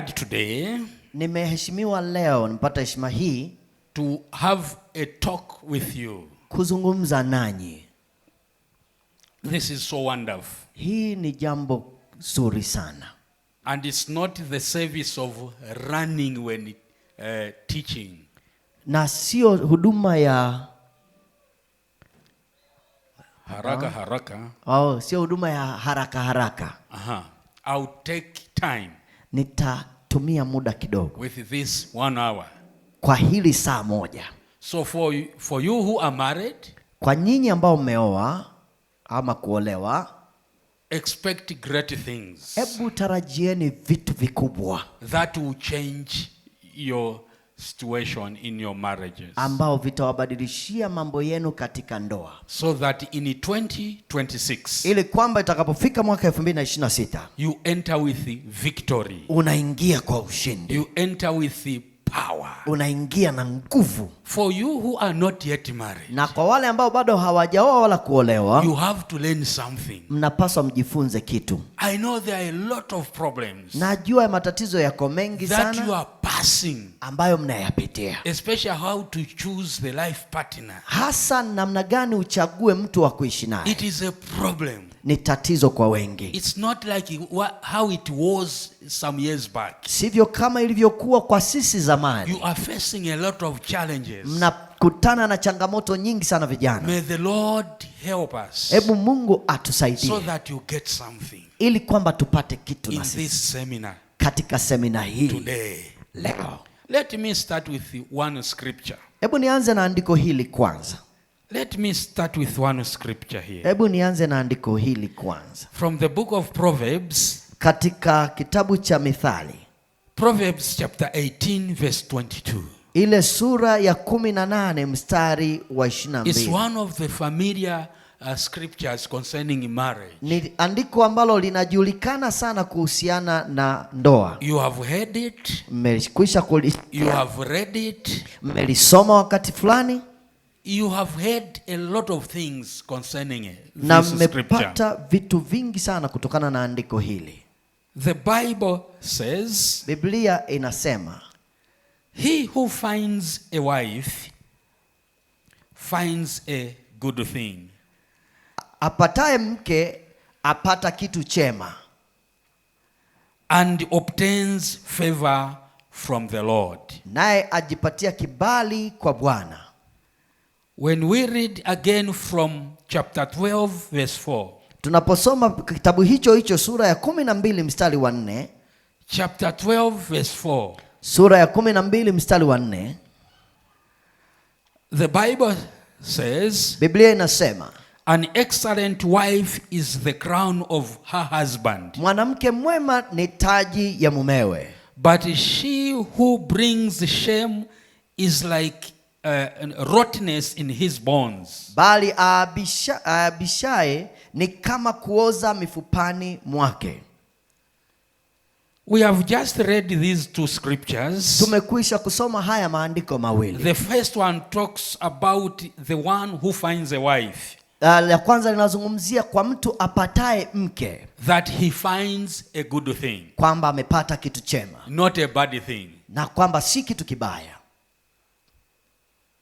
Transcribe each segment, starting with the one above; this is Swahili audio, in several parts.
Today, nimeheshimiwa leo, nipata heshima hii to have a talk with you. kuzungumza nanyi. This is so wonderful. Hii ni jambo zuri sana. And it's not the service of running when teaching. Na sio huduma ya haraka. sio huduma ya haraka. I'll take time. Nitatumia muda kidogo with this 1 hour. kwa hili saa moja. So for you who are married, kwa nyinyi ambao mmeoa ama kuolewa, expect great things. Hebu tarajieni vitu vikubwa that will change your situation in your marriages, ambao vitawabadilishia mambo yenu katika ndoa, so that in 2026 ili kwamba itakapofika mwaka 2026 you enter with the victory, unaingia kwa ushindi, you enter with the power, unaingia na nguvu. For you who are not yet married, na kwa wale ambao bado hawajaoa wala kuolewa, you have to learn something. Mnapaswa mjifunze kitu. I know there are a lot of problems, najua matatizo yako mengi sana that you are passing, ambayo mnayapitia, especially how to choose the life partner. Hasa namna gani uchague mtu wa kuishi naye. It is a problem. Ni tatizo kwa wengi. It's not like how it was some years back. Sivyo kama ilivyokuwa kwa sisi zamani. You are facing a lot of challenges. Mnakutana na changamoto nyingi sana vijana. May the Lord help us. Hebu Mungu atusaidie, so that you get something, ili kwamba tupate kitu in na sisi this seminar katika semina hii today. leo. Let me start with one scripture. Hebu nianze na andiko hili kwanza. Let me start with one scripture here. Hebu nianze na andiko hili kwanza. From the book of Proverbs, katika kitabu cha Mithali, Proverbs chapter 18 verse 22. Ile sura ya 18 mstari wa 22. It's one of the familiar scriptures concerning marriage. Ni andiko ambalo linajulikana sana kuhusiana na ndoa. You have heard it. Mmekwisha kulisikia. You have read it. Mmelisoma wakati fulani. You have heard a lot of things concerning it. Na mmepata vitu vingi sana kutokana na andiko hili. The Bible says, Biblia inasema, he who finds a wife finds a good thing. Apataye mke apata kitu chema, and obtains favor from the Lord. naye ajipatia kibali kwa Bwana. When we read again from chapter 12 verse 4. Tunaposoma kitabu hicho sura ya 12 mstari wa 4. Chapter 12 verse 4. Sura ya 12 mstari wa 4. The Bible says, Biblia inasema, an excellent wife is the crown of her husband. Mwanamke mwema ni taji ya mumewe. But she who brings shame is like rottenness in his bones. Bali aabishaye ni kama kuoza mifupani mwake. We have just read these two scriptures. Tumekwisha kusoma haya maandiko mawili. The first one talks about the one who finds a wife. La kwanza linazungumzia kwa mtu apataye mke, that he finds a good thing. Kwamba amepata kitu chema. Not a bad thing. Na kwamba si kitu kibaya.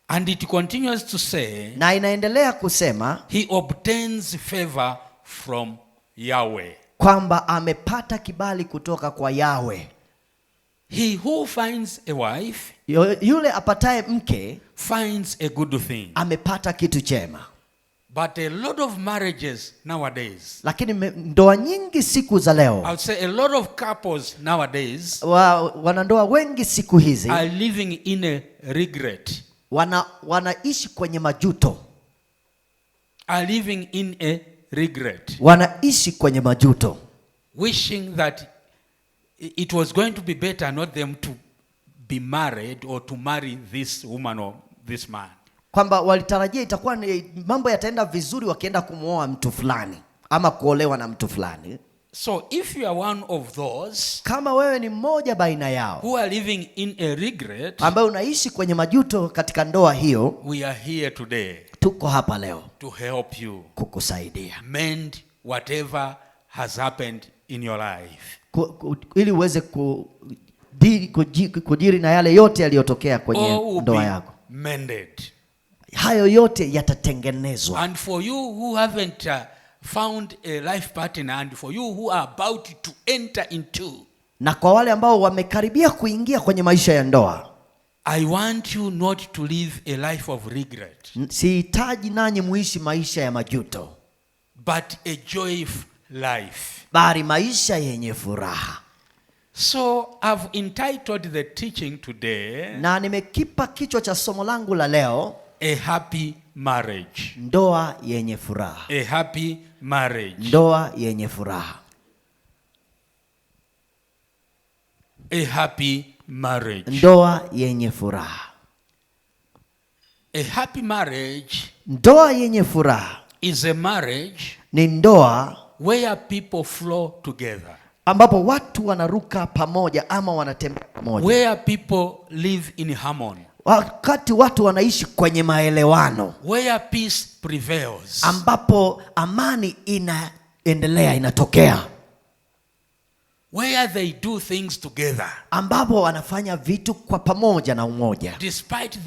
And it continues to say, na inaendelea kusema, he obtains favor from Yahweh. Kwamba amepata kibali kutoka kwa Yahweh. He who finds a wife, yule apataye mke, finds a good thing. Amepata kitu chema. But a lot of marriages nowadays, lakini ndoa nyingi siku za leo, I would say a lot of couples nowadays, wanandoa wengi siku hizi, are living in a regret. Wanaishi kwenye majuto. Are living in a regret. Wanaishi kwenye majuto. Wishing that it was going to be better not them to be married or to marry this woman or this man. Kwamba walitarajia itakuwa mambo yataenda vizuri wakienda kumuoa mtu fulani ama kuolewa na mtu fulani. So if you are one of those, kama wewe ni mmoja baina yao, who are living in a regret, ambaye unaishi kwenye majuto katika ndoa hiyo, we are here today. Tuko hapa leo to help you kukusaidia mend whatever has happened in your life. ili uweze kujiri na yale yote yaliyotokea kwenye ndoa yako. Mended. Hayo yote yatatengenezwa. And for you who haven't found a life partner, and for you who are about to enter into, na kwa wale ambao wamekaribia kuingia kwenye maisha ya ndoa, I want you not to live a life of regret. Sihitaji nanyi muishi maisha ya majuto, but a joyful life. Bali maisha yenye furaha. So I've entitled the teaching today, na nimekipa kichwa cha somo langu la leo, a happy marriage. Ndoa yenye furaha. A happy marriage. Ndoa yenye furaha. A happy marriage. Ndoa yenye furaha. A happy marriage. Ndoa yenye furaha Is a marriage. Ni ndoa where people flow together. Ambapo watu wanaruka pamoja ama wanatembea pamoja. Where people live in harmony. Wakati watu wanaishi kwenye maelewano. Where peace prevails. Ambapo amani inaendelea, inatokea. Where they do things together. Ambapo wanafanya vitu kwa pamoja na umoja. Despite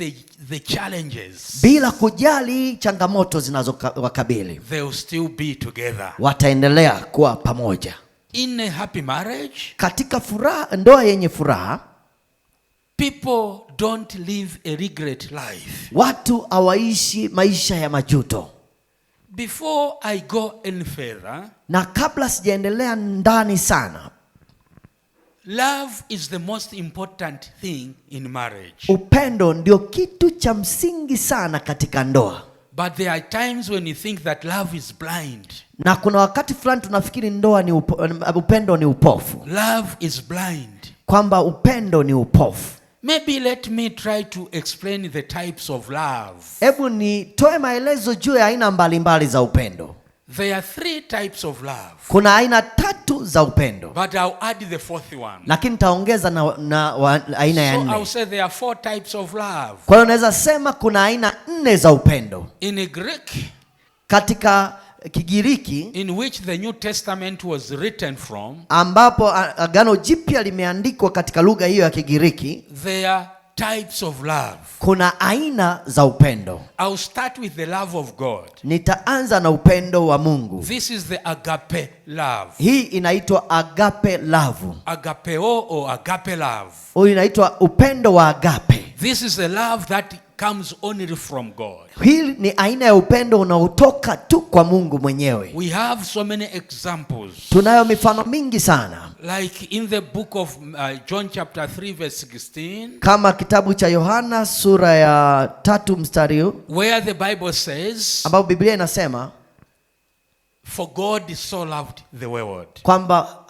the challenges. Bila kujali changamoto zinazowakabili. They will still be together. Wataendelea kuwa pamoja. In a happy marriage, katika furaha, ndoa yenye furaha, people don't live a regret life. Watu hawaishi maisha ya majuto. Before I go any further, na kabla sijaendelea ndani sana, love is the most important thing in marriage. Upendo ndio kitu cha msingi sana katika ndoa. But there are times when you think that love is blind. Na kuna wakati fulani tunafikiri ndoa ni upendo ni upofu. Love is blind. Kwamba upendo ni upofu. Maybe let me try to explain the types of love. Hebu nitoe maelezo juu ya aina mbalimbali za upendo. There are 3 types of love. Kuna aina 3 za upendo. But I'll add the 4th one. Lakini nitaongeza na aina ya 4. So I'll say there are 4 types of love. Kwa hiyo naweza sema kuna aina 4 za upendo. In Greek, katika Kigiriki, in which the New Testament was written from, ambapo Agano Jipya limeandikwa katika lugha hiyo ya Kigiriki, there are types of love. Kuna aina za upendo. I'll start with the love of God. Nitaanza na upendo wa Mungu. This is the agape love. Hii inaitwa agape love. Agapeo or agape love. Hii inaitwa upendo wa agape. This is the love that comes only from God. Hii ni aina ya upendo unaotoka tu kwa Mungu mwenyewe. We have so many examples. Tunayo mifano mingi sana. Like in the book of John chapter 3 verse 16. Kama kitabu cha Yohana sura ya 3 mstari, where the Bible says, ambapo Biblia inasema, for God so loved the world. Kwamba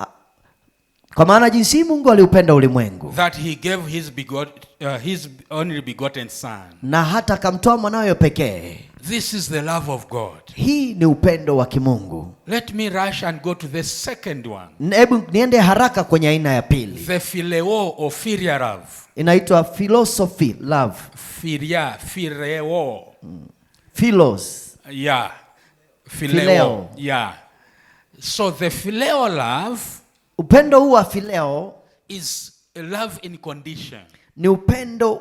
kwa maana jinsi Mungu aliupenda ulimwengu, that he gave his only begotten son. Na hata akamtoa mwanawe pekee. This is the love of God. Hii ni upendo wa kimungu. Let me rush and go to the second one. Hebu niende haraka kwenye aina ya pili. The phileo or philia love. Inaitwa philosophy love. Phileo. Philos. Yeah. Phileo. Yeah. So the phileo love, upendo huu wa phileo, is a love in condition. Ni upendo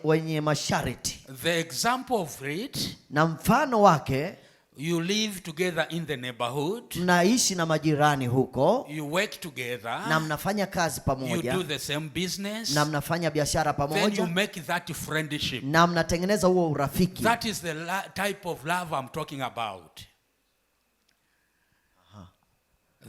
wenye masharti. The example of it, na mfano wake, you live together in the neighborhood. Mnaishi na majirani huko. You work together. Na mnafanya kazi pamoja. You do the same business. Na mnafanya biashara pamoja. Then you make that friendship. Na mnatengeneza huo urafiki. That is the type of love I'm talking about.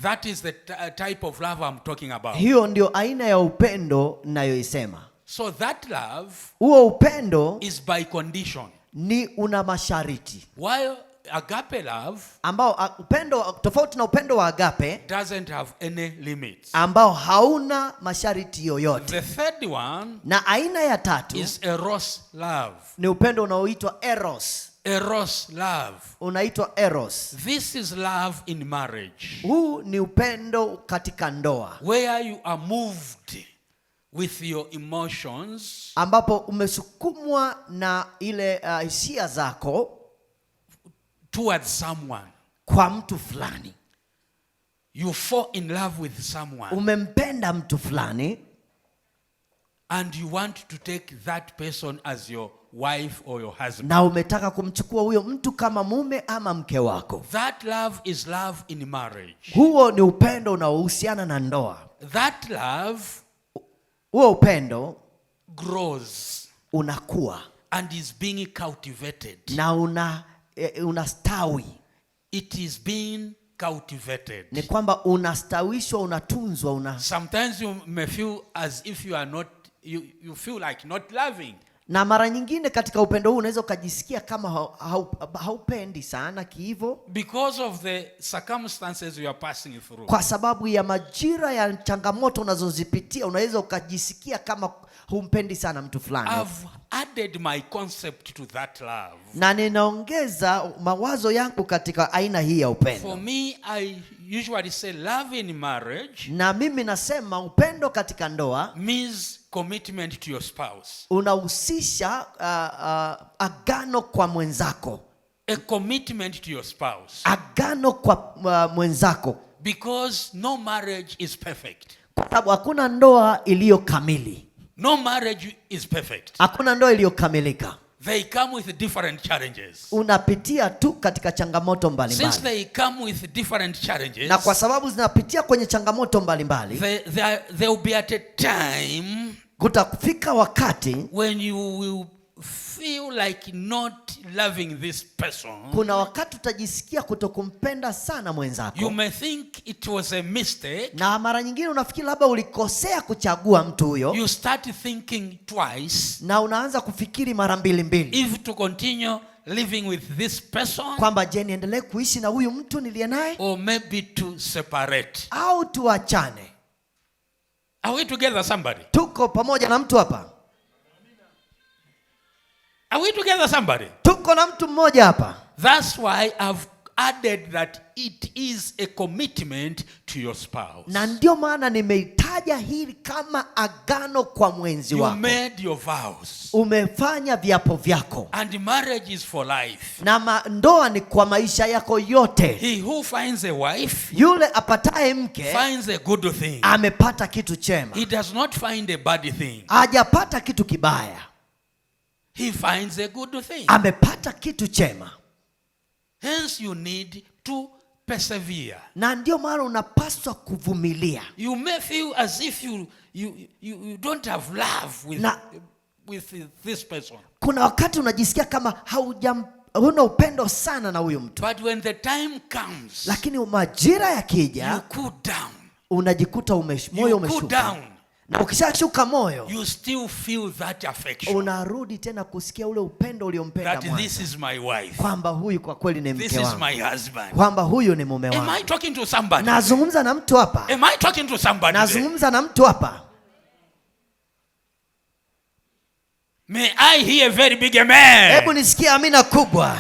That is the type of love I'm talking about. Hiyo ndio aina ya upendo ninayoisema. So that love, huo upendo, is by condition. Ni una masharti. While agape love, ambao upendo tofauti na upendo wa agape, doesn't have any limits. Ambao hauna masharti yoyote. The third one, na aina ya 3, is eros love. Ni upendo unaoitwa eros. Eros love. Unaitwa eros. This is love in marriage. Huu ni upendo katika ndoa. Where you are moved with your emotions. Ambapo umesukumwa na ile hisia zako towards someone. Kwa mtu fulani. You fall in love with someone. Umempenda mtu fulani. And you want to take that person as your wife or your husband. Na umetaka kumchukua huyo mtu kama mume ama mke wako. That love is love in marriage. Huo ni upendo unaohusiana na ndoa. That love, huo upendo, grows, unakuwa, and is being cultivated. Na unastawi. It is being cultivated. Ni kwamba unastawishwa, unatunzwa, Sometimes you may feel as if you are not, you feel like not loving. Na mara nyingine katika upendo huu unaweza ukajisikia kama haupendi sana kiivo, because of the circumstances you are passing through. Kwa sababu ya majira ya changamoto unazozipitia unaweza ukajisikia kama humpendi sana mtu fulani. I've added my concept to that love. Na ninaongeza mawazo yangu katika aina hii ya upendo. For me, I usually say love in marriage. Na mimi nasema upendo katika ndoa means commitment to your spouse. Unahusisha agano kwa mwenzako. A commitment to your spouse. Agano kwa mwenzako. Because no marriage is perfect. Kwa sababu hakuna ndoa iliyo kamili. No marriage is perfect. Hakuna ndoa iliyokamilika. They come with different challenges. Unapitia tu katika changamoto mbalimbali. Since they come with different challenges, na kwa sababu zinapitia kwenye changamoto mbalimbali, there will be at a time, kutafika wakati when you will feel like not loving this person. Kuna wakati utajisikia kutokumpenda sana mwenzako. You may think it was a mistake. Na mara nyingine unafikiri labda ulikosea kuchagua mtu huyo. You start thinking twice. Na unaanza kufikiri mara mbili. If to continue living with this person, kwamba je, niendelee kuishi na huyu mtu niliye naye, or maybe to separate, au tuachane. Are we together, somebody? Tuko pamoja na mtu hapa? Are we together, somebody? Tuko na mtu mmoja hapa. That's why I've added that it is a commitment to your spouse. Na ndio maana nimeitaja hili kama agano kwa mwenzi wako. You made your vows. Umefanya viapo vyako. And marriage is for life. Na ndoa ni kwa maisha yako yote. He who finds a wife, yule apataye mke, finds a good thing. Amepata kitu chema. He does not find a bad thing. Hajapata kitu kibaya. He finds a good thing. Amepata kitu chema. Hence you need to persevere. Na ndio maana unapaswa kuvumilia. You may feel as if you don't have love with this person. Kuna wakati unajisikia kama huna upendo sana na huyo mtu. But when the time comes, lakini majira yakija, you cool down. Unajikuta moyo umeshuka. Na ukishashuka moyo, you still feel that affection. Unarudi tena kusikia ule upendo uliompenda mwanzo. That this is my wife. Kwamba huyu kwa kweli ni mke wangu. This is my husband. Kwamba huyu ni mume wangu. Am I talking to somebody? Nazungumza na mtu hapa. Am I talking to somebody? Nazungumza na mtu hapa. May I hear a very big amen? Hebu nisikie amina kubwa.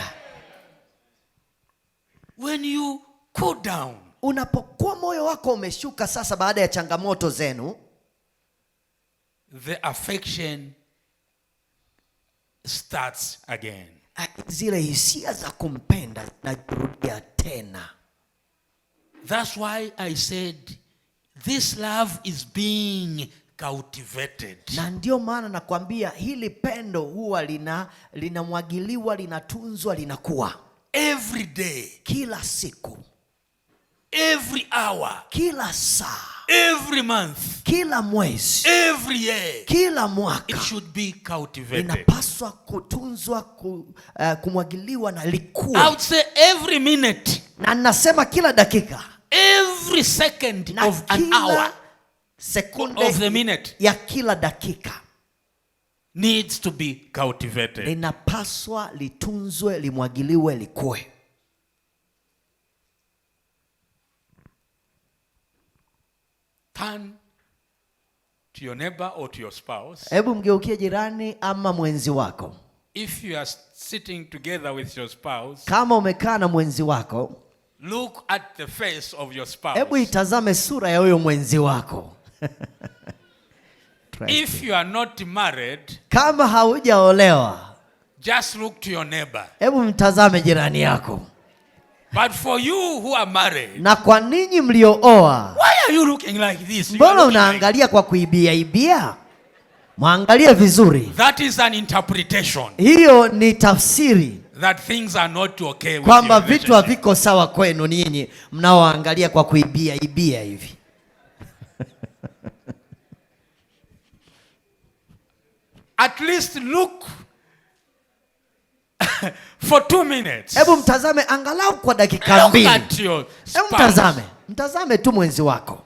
When you cool down, unapokuwa moyo wako umeshuka sasa baada ya changamoto zenu, the affection starts again. Zile hisia za kumpenda zinarudia tena. That's why I said this love is being cultivated. Na ndio maana nakwambia hili pendo huwa linamwagiliwa, linatunzwa, linakuwa every day, kila siku, every hour, kila saa, every month, kila mwezi, every year, kila mwaka. It should be cultivated. Inapaswa kutunzwa, kumwagiliwa na likuwa. I would say every minute, na nasema kila dakika, every second of an hour, sekunde of the minute, ya kila dakika needs to be cultivated. Linapaswa litunzwe, limwagiliwe, likue. Turn to your neighbor or to your spouse. Hebu mgeukie jirani ama mwenzi wako. If you are sitting together with your spouse, kama umekaa na mwenzi wako, look at the face of your spouse. Hebu itazame sura ya huyo mwenzi wako. If you are not married, kama haujaolewa, just look to your neighbor. Hebu mtazame jirani yako. But for you who are married, na kwa ninyi mliooa, why are you looking like this? mbona unaangalia kwa kuibia ibia? Mwangalie vizuri. That is an interpretation. Hiyo ni tafsiri That things are not okay with kwamba vitu haviko sawa kwenu ninyi mnaoangalia kwa kuibia ibia hivi. At least look for 2 minutes. Hebu mtazame angalau kwa dakika 2. Hebu mtazame tu mwenzi wako.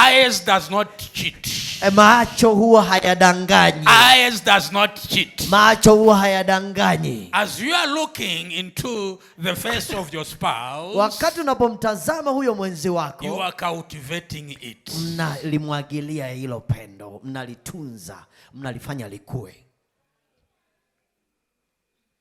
Eyes does not cheat. Macho huwa hayadanganyi. Eyes does not cheat. Macho huwa hayadanganyi. As you are looking into the face of your spouse, wakati unapomtazama huyo mwenzi wako, you are cultivating it. Mnalimwagilia hilo pendo, mnalitunza, mnalifanya likue.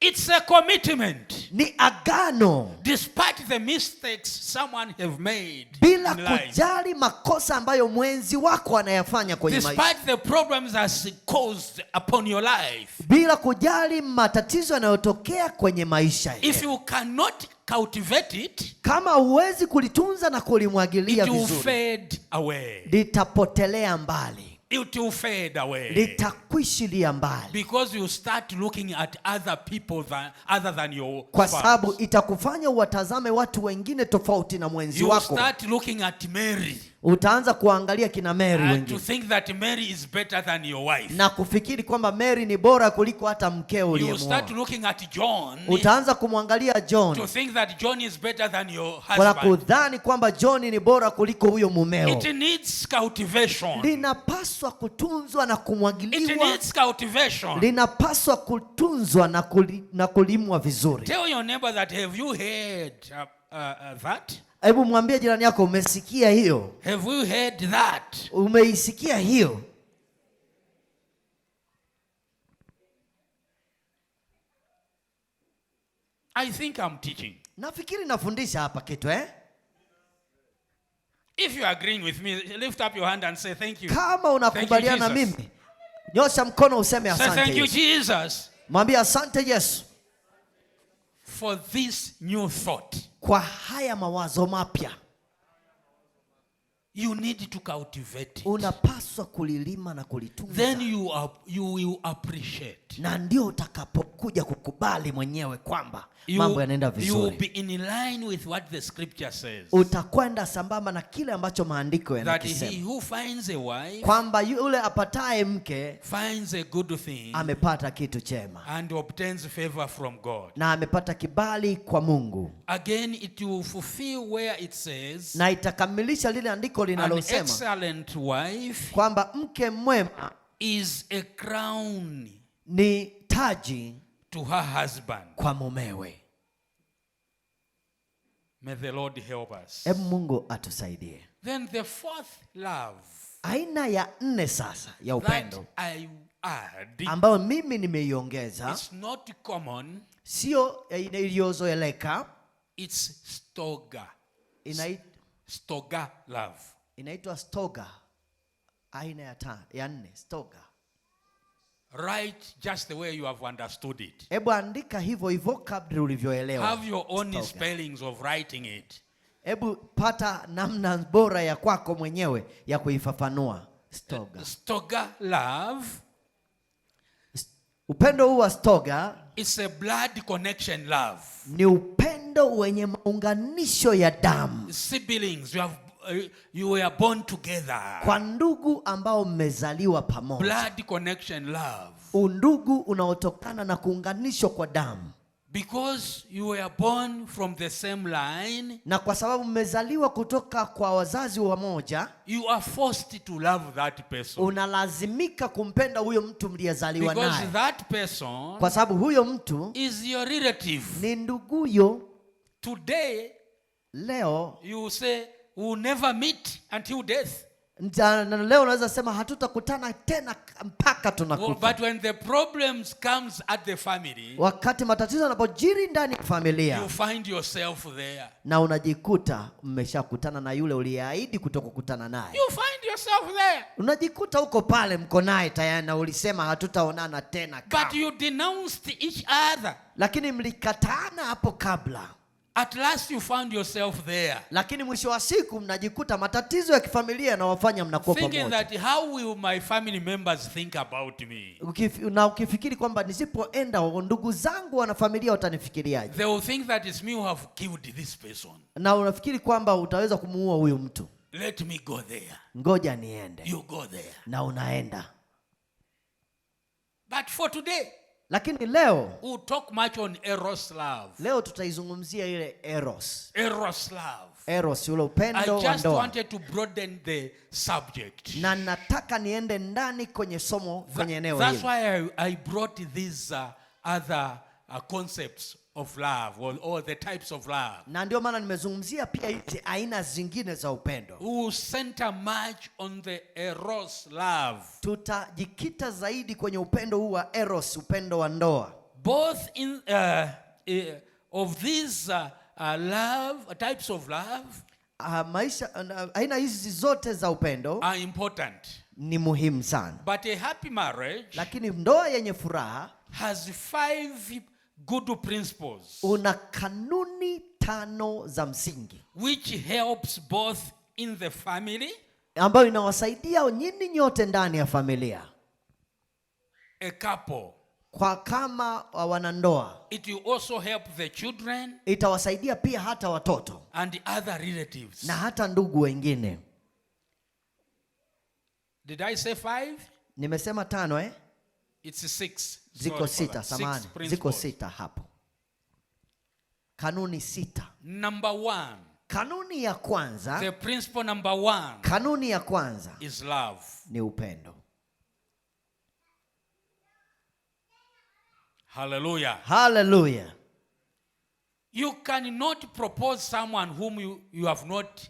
It's a commitment. Ni agano. Despite the mistakes someone have made. Bila kujali makosa ambayo mwenzi wako anayafanya kwenye maisha. Despite the problems that's caused upon your life. Bila kujali matatizo yanayotokea kwenye maisha yako. If you cannot cultivate it, kama huwezi kulitunza na kulimwagilia vizuri, it will fade away. Litapotelea mbali. It will fade away. Litakwishilia mbali. Because you start looking at other people other than your kwa sababu itakufanya uwatazame watu wengine tofauti na mwenzi wako. You start looking at Mary. Utaanza kuangalia kina Mary wengine. To think that Mary is better than your wife. Na kufikiri kwamba Mary ni bora kuliko hata mkeo uliyemuoa. You start looking at John. Utaanza kumwangalia John. To think that John is better than your husband. Kwa kudhani kwamba John ni bora kuliko huyo mumeo. It needs cultivation. Linapaswa kutunzwa na kumwagiliwa. It needs cultivation. Linapaswa kutunzwa na kulimwa vizuri. Tell your neighbor that, have you heard that? Hebu mwambie jirani yako, umesikia hiyo? Have you heard that? Umeisikia hiyo? I think I'm teaching. Nafikiri nafundisha hapa kitu If you are agreeing with me, lift up your hand and say thank you. Kama unakubaliana mimi, nyosha mkono useme asante. Say thank you Jesus. Mwambie asante Yesu. For this new thought. Kwa haya mawazo mapya. You need to cultivate it. Unapaswa kulilima na kulitunza. Then you will appreciate. Na ndio utakapokuja kukubali mwenyewe kwamba mambo yanaenda vizuri. You will be in line with what the scripture says. Utakwenda sambamba na kile ambacho maandiko yanakisema. That he who finds a wife, kwamba yule apataye mke, finds a good thing, amepata kitu chema, and obtains favor from God. Na amepata kibali kwa Mungu. Again it will fulfill where it says, na itakamilisha lile andiko linalosema, an excellent wife kwamba mke mwema is a crown, ni taji to her husband. Kwa mumewe. May the Lord help us. Mungu atusaidie. Then the fourth love, aina ya 4 sasa ya upendo ambayo mimi nimeiongeza, it's not common, sio iliyozoeleka. It's stoga. Stoga love. Inaitwa stoga. Aina ya 4 stoga. Write just the way you have understood it. Hebu andika hivyo vocabulary ulivyoelewa. Have your own spellings of writing it. Hebu pata namna bora ya kwako mwenyewe ya kuifafanua. Stoga. Stoga love. Upendo huu wa stoga, it's a blood connection love. Ni upendo wenye maunganisho ya damu. Siblings, you were born together. Kwa ndugu ambao mmezaliwa pamoja. Blood connection love. Undugu unaotokana na kuunganishwa kwa damu. Because you were born from the same line, na kwa sababu mmezaliwa kutoka kwa wazazi wamoja, you are forced to love that person. Unalazimika kumpenda huyo mtu mliyezaliwa naye. Because that person, kwa sababu huyo mtu is your relative. Ni nduguyo. Today, leo, you say we will never meet until death. Na leo unaweza sema hatutakutana tena mpaka tunakufa. But when the problems comes at the family, wakati matatizo yanapojiri ndani ya familia, you find yourself there. Na unajikuta mmeshakutana na yule uliyeahidi kutokukutana naye. You find yourself there. Unajikuta uko pale mko naye tayari na ulisema hatutaonana tena kama. But you denounced each other. Lakini mlikataana hapo kabla. At last you found yourself there. Lakini mwisho wa siku mnajikuta matatizo ya kifamilia yanawafanya mnakuwa pamoja. Thinking that how will my family members think about me? Na ukifikiri kwamba nisipoenda ndugu zangu wana familia watanifikiriaje? They will think that it's me who have killed this person. Na unafikiri kwamba utaweza kumuua huyu mtu. Let me go there. Ngoja niende. You go there. Na unaenda. But for today, lakini leo we'll talk much on eros love. Leo tutaizungumzia ile eros. Eros love. Eros, ule upendo wa ndoa. I just wanted to broaden the subject. Na nataka niende ndani kwenye somo kwenye eneo hili. That's why I brought these other concepts of love or the types of love. Na ndio maana nimezungumzia pia hizi aina zingine za upendo. We center much on the eros love. Tutajikita zaidi kwenye upendo huu wa eros, upendo wa ndoa. Both in of these love types of love, maisha aina hizi zote za upendo are important. Ni muhimu sana. But a happy marriage, lakini ndoa yenye furaha, has 5 good principles. Una kanuni 5 za msingi. Which helps both in the family. Ambayo inawasaidia nyinyi nyote ndani ya familia. A couple. Kwa kama wanandoa. It will also help the children. Itawasaidia pia hata watoto. And other relatives. Na hata ndugu wengine. Did I say 5? Nimesema 5 eh? It's 6. Ziko 6 samani. Ziko 6 hapo. Kanuni 6. Number 1. Kanuni ya kwanza. The principle number 1. Kanuni ya kwanza. Is love. Ni upendo. Hallelujah. Hallelujah. You cannot propose someone whom you have not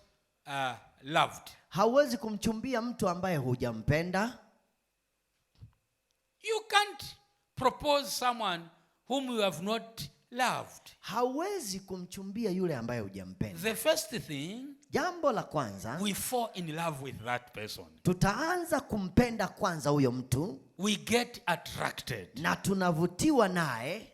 loved. Hauwezi kumchumbia mtu ambaye hujampenda. You can't propose someone whom you have not loved. Hauwezi kumchumbia yule ambaye hujampenda. The first thing, jambo la kwanza, we fall in love with that person. Tutaanza kumpenda kwanza huyo mtu. We get attracted. Na tunavutiwa naye.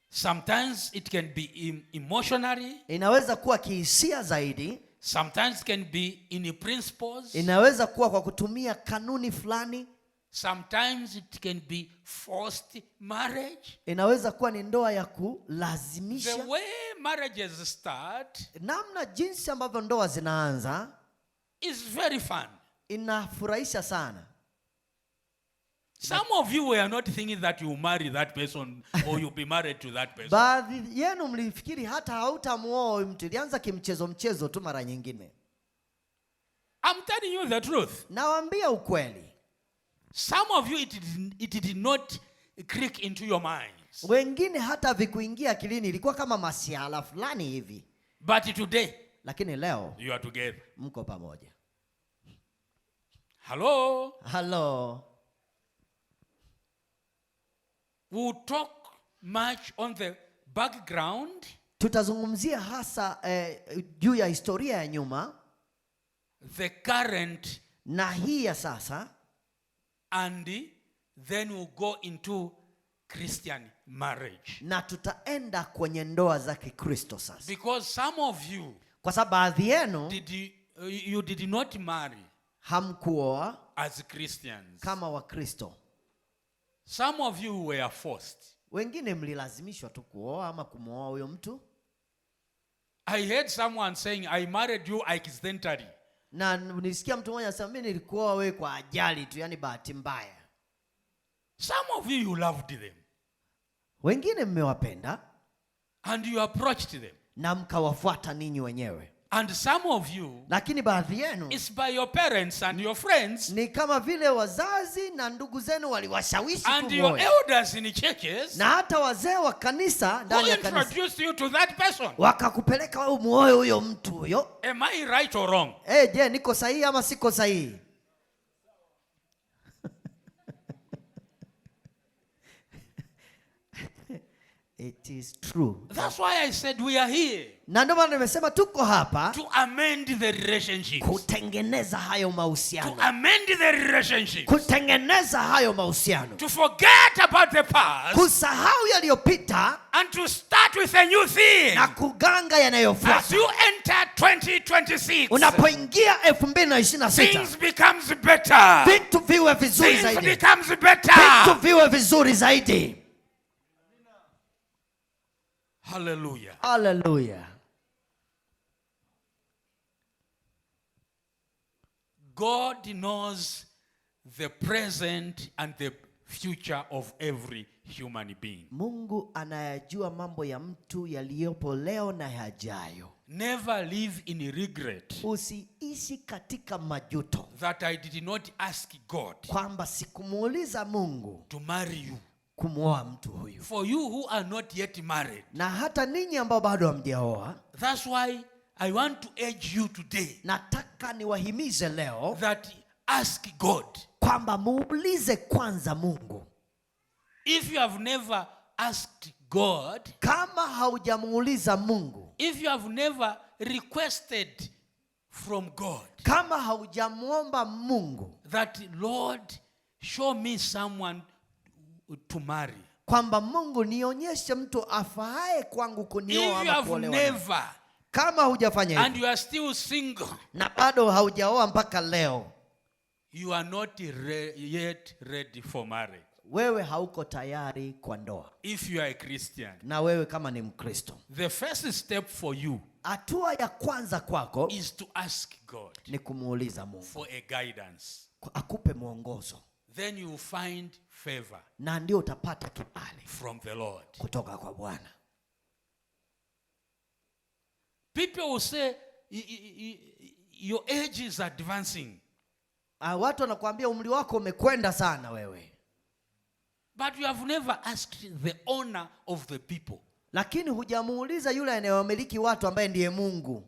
Sometimes it can be emotionally. Inaweza kuwa kihisia zaidi. Sometimes it can be in principles. Inaweza kuwa kwa kutumia kanuni fulani. Sometimes it can be forced marriage. Inaweza kuwa ni ndoa ya kulazimisha. The way marriages start, namna jinsi ambavyo ndoa zinaanza, is very fun. Inafurahisha sana. Some of you were not thinking that you marry that person or you'll be married to that person. Baadhi yenu mlifikiri hata hautamuoa mtu. Ilianza kimchezo tu mara nyingine. I'm telling you the truth. Nawaambia ukweli. Some of you it did not click into your minds. Wengine hata vikuingia akilini, ilikuwa kama masiala fulani hivi. But today, lakini leo you are together. Mko pamoja. Hello. Hello. We'll talk much on the background. Tutazungumzia hasa juu ya historia ya nyuma. The current. Na hii ya sasa. And then we'll go into Christian marriage. Na tutaenda kwenye ndoa za Kikristo sasa. Because some of you, kwa sababu baadhi yenu, you did not marry. Hamkuoa as Christians. Kama Wakristo. Some of you were forced. Wengine mlilazimishwa tu kuoa ama kumwoa huyo mtu. I heard someone saying I married you accidentally. Na nilisikia mtu mmoja anasema mimi nilikuoa wewe kwa ajali tu, yani bahati mbaya. Some of you loved them. Wengine mmewapenda. And you approached them. Na mkawafuata ninyi wenyewe. And some of you, lakini baadhi yenu, it's by your parents and your friends. Ni kama vile wazazi na ndugu zenu waliwashawishi kumoa. And your elders in churches. Na hata wazee wa kanisa ndani ya kanisa. Introduced you to that person. Wakakupeleka wewe muoe huyo mtu huyo. Am I right or wrong? Je, niko sahihi ama siko sahihi? It is true. That's why I said we are here Na ndio maana nimesema tuko hapa to amend the relationships. kutengeneza hayo To mahusiano. amend the relationships. Kutengeneza hayo mahusiano. To forget about the past Kusahau yaliyopita and to start with a new thing. na kuganga As yanayofuata. you enter 2026, Unapoingia 2026, things becomes better. vitu viwe vizuri Things zaidi. becomes Vitu better. viwe vizuri zaidi. Hallelujah. Hallelujah. God knows the present and the future of every human being. Mungu anayajua mambo ya mtu yaliyopo leo na yajayo. Never live in regret Usiishi katika majuto that I did not ask God kwamba sikumuuliza Mungu to marry you. kumwoa mtu huyu. For you who are not yet married, Na hata ninyi ambao bado hamjaoa, that's why I want to urge you today nataka niwahimize leo that ask God. kwamba muulize kwanza Mungu. If you have never asked God, Kama haujamuuliza Mungu, if you have never requested from God kama haujamuomba Mungu that Lord, show me someone to marry. kwamba Mungu nionyeshe mtu afaaye kwangu kunioa If you ama have kuolewa naye. never Kama hujafanya and hivyo you are still single, na bado haujaoa mpaka leo, you are not yet ready for marriage. wewe hauko tayari kwa ndoa. If you are a Christian, Na wewe kama ni Mkristo, the first step for you hatua ya kwanza kwako is to ask God ni kumuuliza Mungu for a guidance. akupe mwongozo, Then you will find favor na ndio utapata kibali from the Lord. kutoka kwa Bwana. People will say, your age is advancing. Watu wanakuambia umri wako umekwenda sana wewe, But you have never asked the owner of the people. lakini hujamuuliza yule anayewamiliki watu ambaye ndiye Mungu.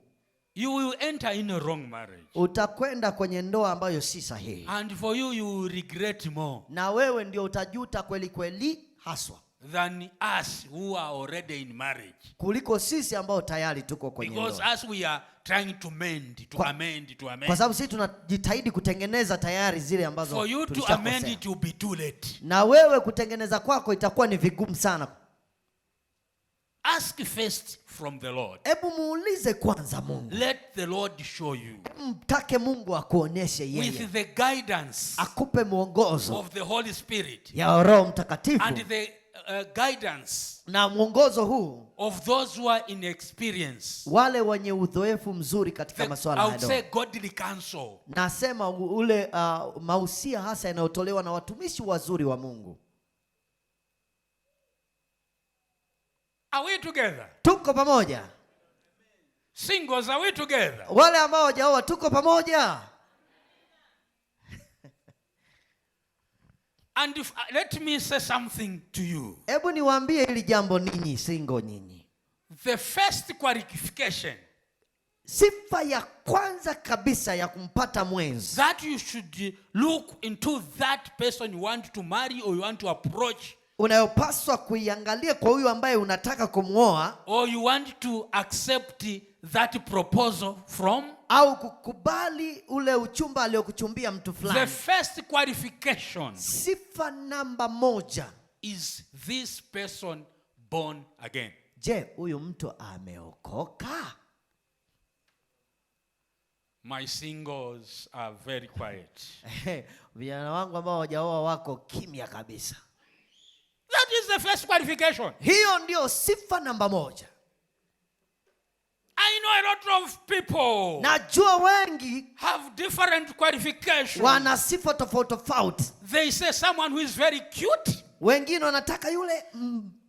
You will enter in a wrong marriage. Utakwenda kwenye ndoa ambayo si sahihi, And for you, you will regret more na wewe ndio utajuta kweli kweli haswa than us who are already in marriage. kuliko sisi ambao tayari tuko kwenye Because ndoa, as we are trying to mend, to Kwa- amend. kwa sababu sisi tunajitahidi kutengeneza tayari zile ambazo For you to tulishakosea. amend it will be too late. Na wewe kutengeneza kwako itakuwa ni vigumu sana. Ask first from the Lord. Hebu muulize kwanza Mungu, Let the Lord show you mtake Mungu akuonyeshe yeye, with the guidance akupe mwongozo of the Holy Spirit ya Roho Mtakatifu, and the guidance na mwongozo huu of those who are in experience. wale wenye udhoefu mzuri katika I masuala ya would say ndoa. godly counsel. Nasema ule mahusia hasa yanayotolewa na watumishi wazuri wa Mungu. Are we together? Tuko pamoja? Singles, are we together? Wale ambao hawajaoa tuko pamoja? And if, let me say something to you. Hebu niwaambie hili jambo ninyi single nyinyi. The first qualification Sifa ya kwanza kabisa ya kumpata mwenzi, that you should look into that person you want to marry or you want to approach unayopaswa kuiangalia kwa huyu ambaye unataka kumwoa or you want to accept that proposal from, au kukubali ule uchumba aliokuchumbia mtu the fulani, first qualification sifa namba moja, is this person born again. je, huyu mtu ameokoka? My singles are very quiet. Vijana wangu ambao hawajaoa wako kimya kabisa. That is the first qualification. Hiyo ndio sifa namba moja. I know a lot of people Najua wengi have different qualifications. wana sifa tofauti tofauti. They say someone who is very cute, Wengine wanataka yule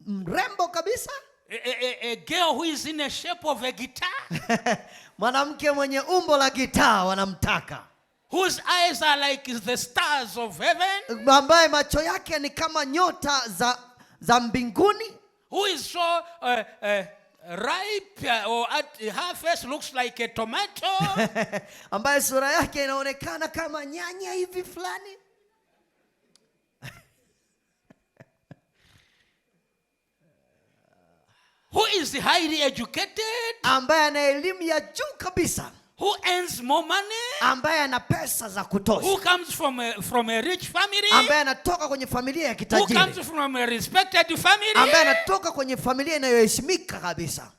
mrembo kabisa, a girl who is in the shape of a guitar, mwanamke mwenye umbo la gitaa wanamtaka, whose eyes are like the stars of heaven, ambaye macho yake ni kama nyota za mbinguni, who is so ripe or at her face looks like a tomato. ambaye sura yake inaonekana kama nyanya hivi fulani. who is highly educated, ambaye ana elimu ya juu kabisa, who earns more money, ambaye ana pesa za kutosha, who comes from a rich family, ambaye anatoka kwenye familia ya who kitajiri, comes from a respected family, ambaye anatoka kwenye familia inayoheshimika kabisa.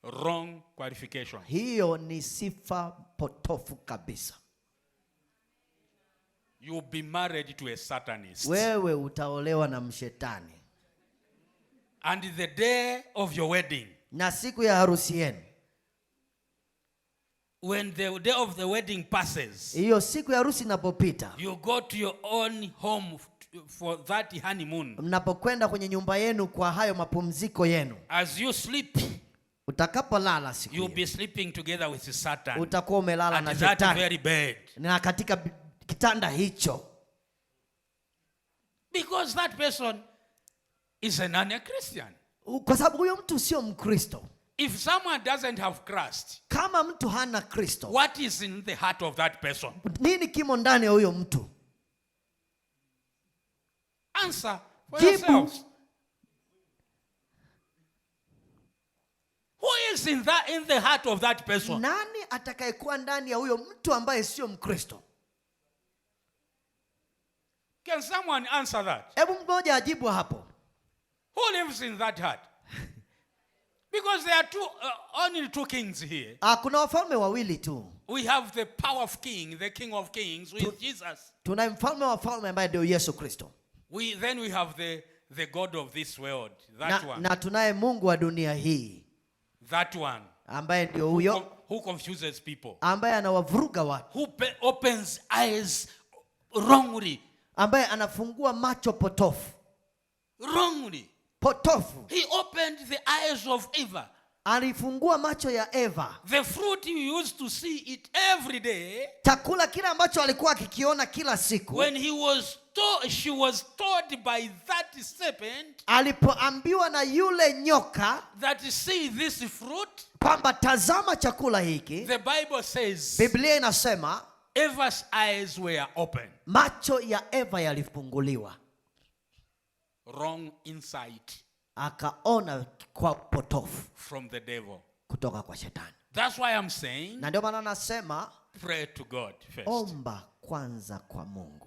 Wrong qualification. Hiyo ni sifa potofu kabisa. You'll be married to a Satanist. Wewe utaolewa na mshetani. And the day of your wedding, na siku ya harusi yenu, when the day of the wedding passes, hiyo siku ya harusi inapopita, you go to your own home for that honeymoon. Mnapokwenda kwenye nyumba yenu kwa hayo mapumziko yenu, As you sleep, utakapolala siku you'll be sleeping together with Satan. utakuwa umelala na At that shetani very bed. na katika kitanda hicho, Because that person is a non-Christian. kwa sababu huyo mtu sio Mkristo. If someone doesn't have Christ, Kama mtu hana Kristo, what is in the heart of that person? nini kimo ndani ya huyo mtu? Answer for Jibu. yourselves. Who is in the heart of that person? Nani atakayekuwa ndani ya huyo mtu ambaye sio Mkristo? Can someone answer that? Hebu mmoja ajibu hapo. Who lives in that heart? Because there are only two kings here. Kuna wafalme wawili tu. We have the power of king, the King of Kings, who is Jesus. Tuna mfalme wa wafalme ambaye ndio Yesu Kristo. Then we have the God of this world, that one. Na tunaye Mungu wa dunia hii, That one. ambaye ndio huyo Who confuses people. ambaye anawavuruga watu, Who opens eyes wrongly. ambaye anafungua macho potofu. Wrongly. Potofu. He opened the eyes of Eva. Alifungua macho ya Eva. The fruit you used to see it every day. Chakula kile ambacho alikuwa akikiona kila siku. When she was told by that serpent, alipoambiwa na yule nyoka that see this fruit, kwamba tazama chakula hiki, the Bible says Biblia inasema Eva's eyes were open. macho ya Eva yalifunguliwa. Wrong insight. Akaona kwa potofu From the devil. kutoka kwa shetani. That's why I'm saying, Na ndio maana nasema pray to God first. omba kwanza kwa Mungu.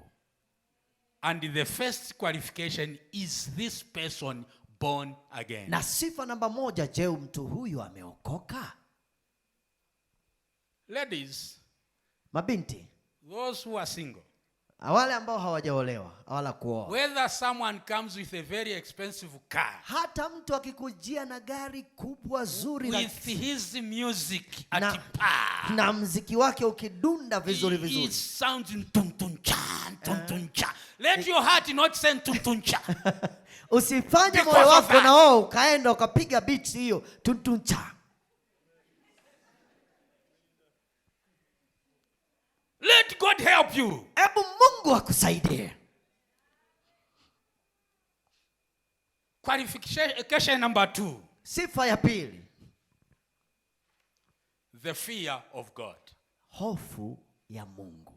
And the first qualification is this person born again. Na sifa namba moja, je, mtu huyu ameokoka? Ladies, Mabinti, those who are single, wale ambao hawajaolewa wala kuoa, whether someone comes with a very expensive car, hata mtu akikujia na gari kubwa zuri with his music na, at par, na mziki wake ukidunda vizuri it vizuri, sounds tum tum cha, tum tum cha. Let your heart not send tum tum cha. usifanye Because moyo of wako that. na wao ukaenda ukapiga beat hiyo tuntuncha. Let God help you. Hebu Mungu akusaidie. Qualification number 2. Sifa ya pili, The fear of God. hofu ya Mungu.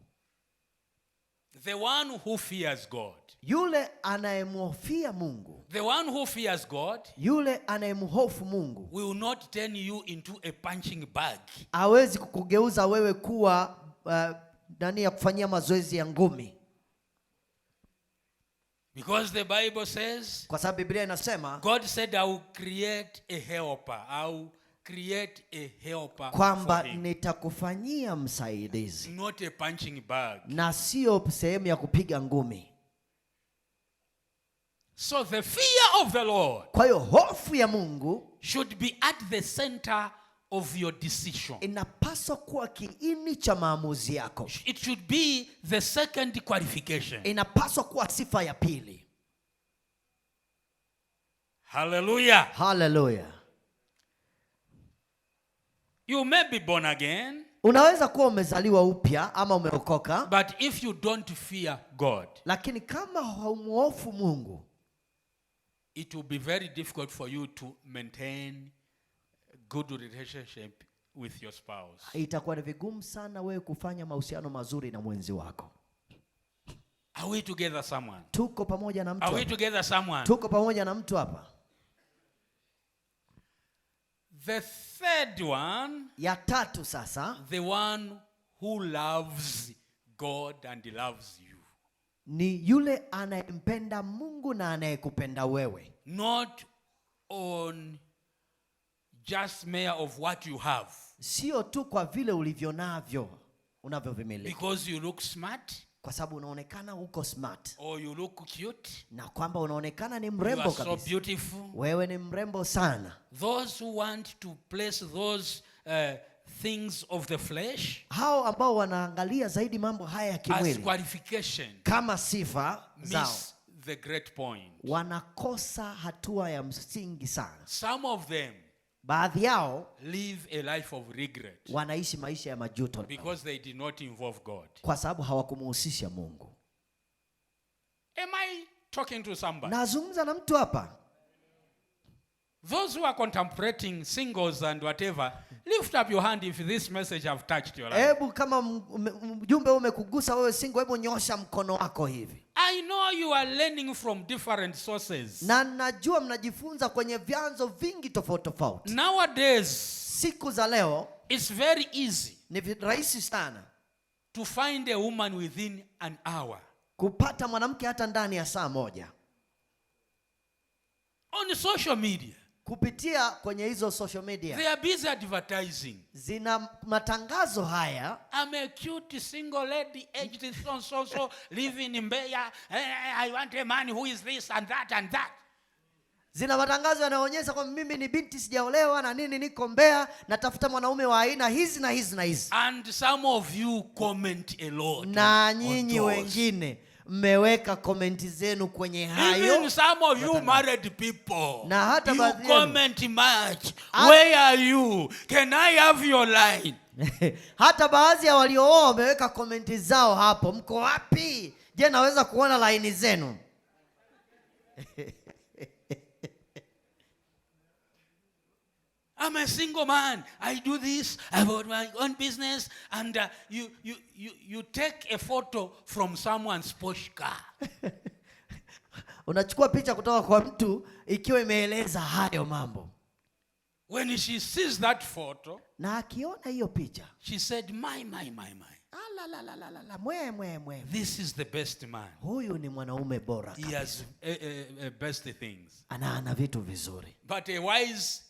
The one who fears God. Yule anayemhofia Mungu, The one who fears God yule anayemhofu Mungu will not turn you into a punching bag. hawezi kukugeuza wewe kuwa ndani ya kufanyia mazoezi ya ngumi. Because the Bible says, Kwa sababu Biblia inasema God said, I will create a helper. I will create a helper kwamba for him. nitakufanyia msaidizi Not a punching bag. na sio sehemu ya kupiga ngumi. So the fear of the Lord Kwa hiyo hofu ya Mungu should be at the center of your decision. inapaswa kuwa kiini cha maamuzi yako. It should be the second qualification. Inapaswa kuwa sifa ya pili. Hallelujah. Hallelujah. You may be born again, Unaweza kuwa umezaliwa upya ama umeokoka, but if you don't fear God, lakini kama haumuhofu Mungu, it will be very difficult for you to maintain a good relationship with your spouse. itakuwa ni vigumu sana wewe kufanya mahusiano mazuri na mwenzi wako. Are we together, someone? Tuko pamoja na mtu Are we hapa? together, someone? Tuko pamoja na mtu hapa? The third one, ya tatu sasa, the one who loves God and loves you. ni yule anayempenda Mungu na anayekupenda wewe. Not on just mere of what you have. Sio tu kwa vile ulivyo navyo, unavyovimiliki. Because you look smart. Kwa sababu unaonekana uko smart. Or you look cute. Na kwamba unaonekana ni You mrembo are kabisa. so beautiful. Wewe ni mrembo sana. Those who want to place those things of the flesh, hao ambao wanaangalia zaidi mambo haya ya as kimwili qualification, kama sifa zao, miss the great point. wanakosa hatua ya msingi sana. Some of them Baadhi yao live a life of regret wanaishi maisha ya majuto because they did not involve God. kwa sababu hawakumuhusisha Mungu. Am I talking to somebody? Nazungumza na mtu hapa. Those who are contemplating singles and whatever, lift up your hand if this message have touched your life. Hebu kama mjumbe umekugusa wewe single, hebu nyosha mkono wako hivi. I know you are learning from different sources. Na najua mnajifunza kwenye vyanzo vingi tofauti tofauti. Nowadays, siku za leo it's very easy ni rahisi sana to find a woman within an hour. Kupata mwanamke hata ndani ya saa moja. On social media. Kupitia kwenye hizo social media. They are busy advertising. Zina matangazo haya. I'm a cute single lady aged so living in Mbeya. I want a man who is this and that and that. Zina matangazo yanayoonyesha kwamba mimi ni binti sijaolewa na nini, niko Mbeya, natafuta mwanaume wa aina hizi na hizi na hizi. And some of you comment a lot. Na nyinyi wengine mmeweka komenti zenu kwenye hayo. Even some of you married people, na hata you comment much. Where are you? Can I have your line? Hata baadhi ya waliooa wameweka komenti zao hapo. Mko wapi? Je, naweza kuona laini zenu? I'm a single man. I do this about my own business, and you take a photo from someone's Porsche car. Unachukua picha kutoka kwa mtu ikiwa imeeleza hayo mambo. When she sees that photo, na akiona hiyo picha, she said, my. Mwe. This is the best man. Huyu ni mwanaume bora kabisa. He has best things. Ana vitu vizuri. But a wise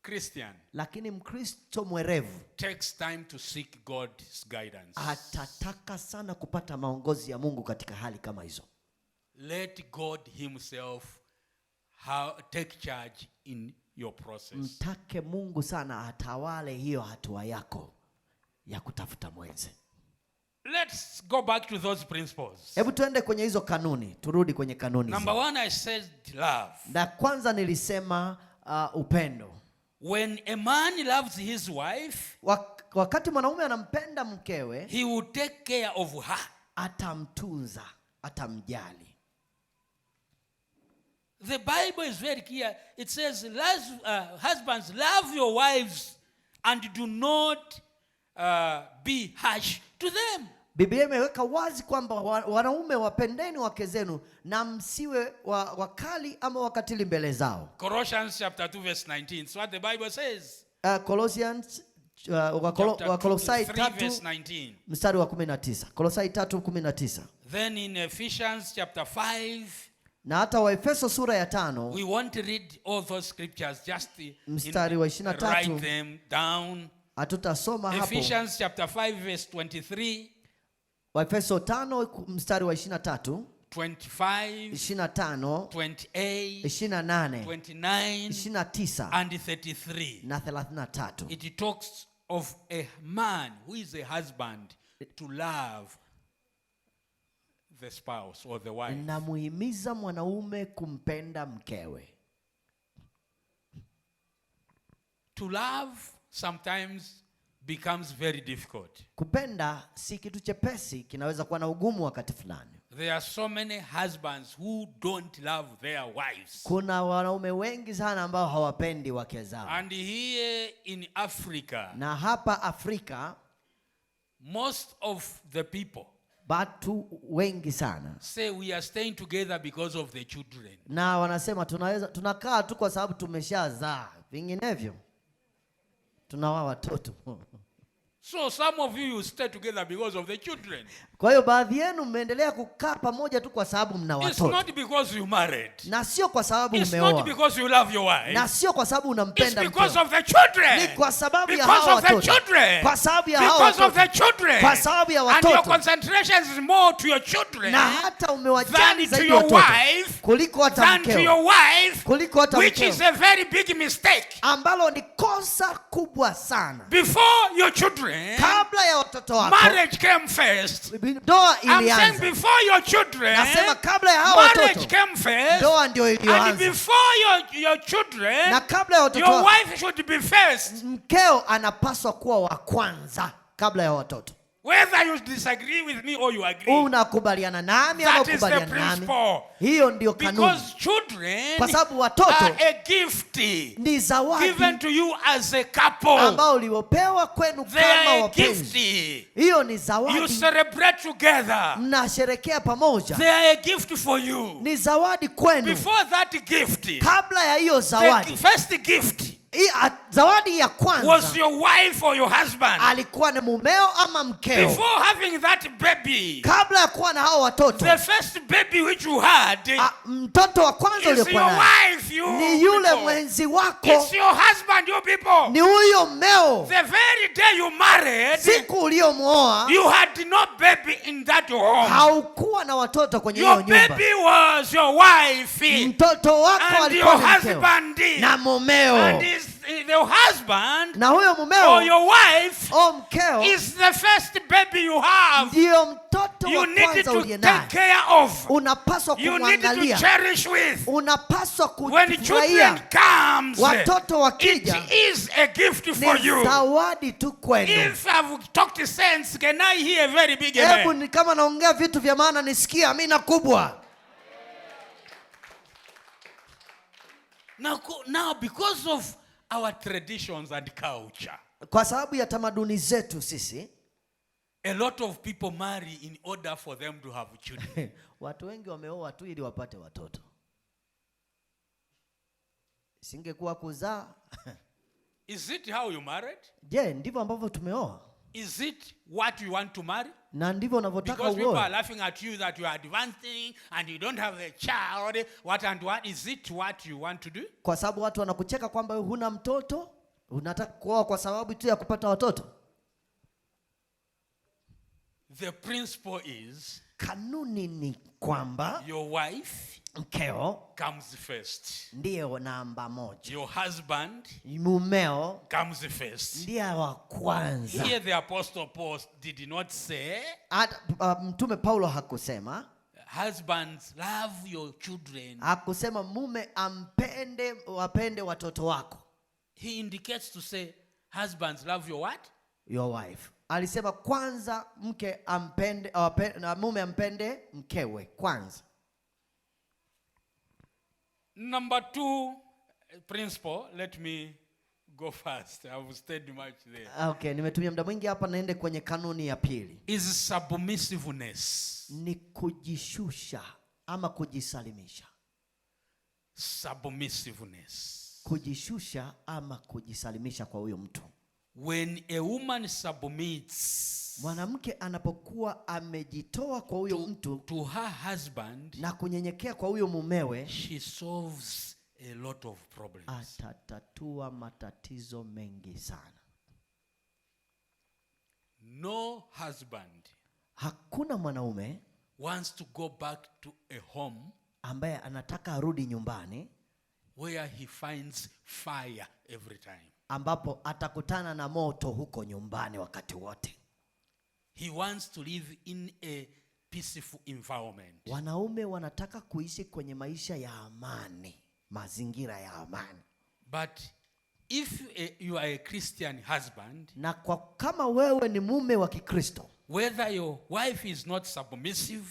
Christian, lakini Mkristo mwerevu, takes time to seek God's guidance. Atataka sana kupata maongozi ya Mungu katika hali kama hizo. Let God himself take charge in your process. Mtake Mungu sana atawale hiyo hatua yako ya kutafuta mwenzi. Let's go back to those principles. Hebu tuende kwenye hizo kanuni, turudi kwenye kanuni. Number 1, I said love. Na kwanza nilisema upendo. When a man loves his wife, wakati mwanaume anampenda mkewe, he will take care of her. Atamtunza, atamjali. The Bible is very clear. It says, husbands, love your wives and do not be harsh to them. Biblia imeweka wazi kwamba wanaume wapendeni wake zenu na msiwe wakali ama wakatili mbele zao. Colossians chapter 2 verse 19. So what the Bible says. Colossians Wakolosai 3 mstari wa 19. Kolosai 3:19. Then in Ephesians chapter 5, na hata Waefeso sura ya 5, we want to read all those scriptures just mstari wa 23, write them down. Hatutasoma hapo. Ephesians chapter 5 verse 23. Waefeso 5 mstari wa 23, 25, 25, 28, 28, 29, 29 and 33. na 33. It talks of a man who is a husband to love the spouse or the wife. Namuhimiza mwanaume kumpenda mkewe. To love sometimes becomes very difficult. Kupenda si kitu chepesi, kinaweza kuwa na ugumu wakati fulani. There are so many husbands who don't love their wives. Kuna wanaume wengi sana ambao hawapendi wake zao. And here in Africa, na hapa Afrika, most of the people, watu wengi sana, say we are staying together because of the children. Na wanasema tunakaa tu kwa sababu tumeshazaa, vinginevyo Tunawaa watoto. So some of you stay together because of the children. Kwa hiyo baadhi yenu mmeendelea kukaa pamoja tu kwa sababu mna watoto. It's not because you married. Na sio kwa sababu It's umeoa. not because you love your wife. Na sio kwa sababu unampenda mkeo. It's because mkeo. of the children. Ni kwa sababu ya because hao of the watoto. children. Kwa sababu ya hao because watoto. of the children. Kwa sababu ya And your watoto. concentration is more to your children Na hata than umewajali to zaidi your watoto wife, kuliko hata than to mkeo. your wife, Kuliko hata which mkeo. is a very big mistake. Ambalo ni kosa kubwa sana. Before your children, Kabla ya watoto wako, marriage came first. ndoa I'm saying ilianza. before your children, Nasema kabla ya hao marriage watoto, came first. ndoa ndio And ilianza. before your children, Na kabla ya watoto your wako, wife should be first. mkeo anapaswa kuwa wa kwanza kabla ya watoto. Whether you disagree with me or you agree. Unakubaliana nami ama That is the ukubaliana nami. principle. Hiyo ndio kanuni. Because children Kwa sababu watoto are a gift ni zawadi given to you as a couple. ambao uliopewa kwenu They kama are a wapenzi. gift. Hiyo ni You zawadi. celebrate together. Mnasherekea pamoja. They are a gift for you. Ni zawadi kwenu. Before that gift, Kabla ya hiyo zawadi, the first gift zawadi ya was kwanza your wife or your husband. alikuwa ni mumeo ama mkeo. Before having that baby, Kabla ya kuwa na hao watoto, the first baby which you had mtoto wa kwanza is your uliokuwa naye wife, you ni yule people. mwenzi wako, It's your husband, you people. ni huyo mmeo. The very day you married, Siku uliomuoa you had no baby in that home. haukuwa na watoto kwenye hiyo Your nyumba. baby was your wife Mtoto wako and alikuwa your ni mkeo husband na mumeo, and the husband na huyo or mumeo your wife o mkeo is the first baby you have. ndio mtoto You wa need kwanza to uliye take naye. care of. Unapaswa You need to kumwangalia, cherish with. unapaswa When children kufurahia. comes, Watoto it wakija is a gift for ni you. zawadi tu kwenu. If I've talked sense, can I hear a very big Hebu amen? ni kama naongea vitu vya maana nisikie amina kubwa. Now because of our traditions and culture, Kwa sababu ya tamaduni zetu sisi, a lot of people marry in order for them to have children. watu wengi wameoa tu ili wapate watoto. Singekuwa kuzaa. Is it how you married? Je, ndivyo ambavyo tumeoa? Is it what you want to marry? Na ndivyo unavyotaka Because people are uoe? laughing at you that you are advancing and you don't have a child. What and what? Is it what you want to do? Kwa sababu watu wanakucheka kwamba huna mtoto, unataka kuoa kwa sababu tu ya kupata watoto. The principle is Kanuni ni kwamba your wife mkeo comes first. ndiye namba moja. Your husband Mumeo comes first. ndiye wa kwanza. Here the Apostle Paul did not say, Mtume Paulo hakusema, husbands, love your children. hakusema mume wapende watoto wako. He indicates to say, husbands, love your what? Your wife. Alisema kwanza mke na mume ampende mkewe kwanza. Number 2 principle, let me go fast. I've stayed much there. Okay, nimetumia muda mwingi hapa, naende kwenye kanuni ya pili. Is submissiveness. Ni kujishusha ama kujisalimisha. Submissiveness. Kujishusha ama kujisalimisha kwa huyo mtu. When a woman submits, mwanamke anapokuwa amejitoa kwa huyo mtu to her husband na kunyenyekea kwa huyo mumewe, she solves a lot of problems. atatatua matatizo mengi sana. No husband Hakuna mwanaume wants to go back to a home ambaye anataka arudi nyumbani where he finds fire every time. Ambapo atakutana na moto huko nyumbani wakati wote. He wants to live in a peaceful environment. Wanaume wanataka kuishi kwenye maisha ya amani, mazingira ya amani. But if you are a Christian husband, na kama wewe ni mume wa Kikristo, whether your wife is not submissive,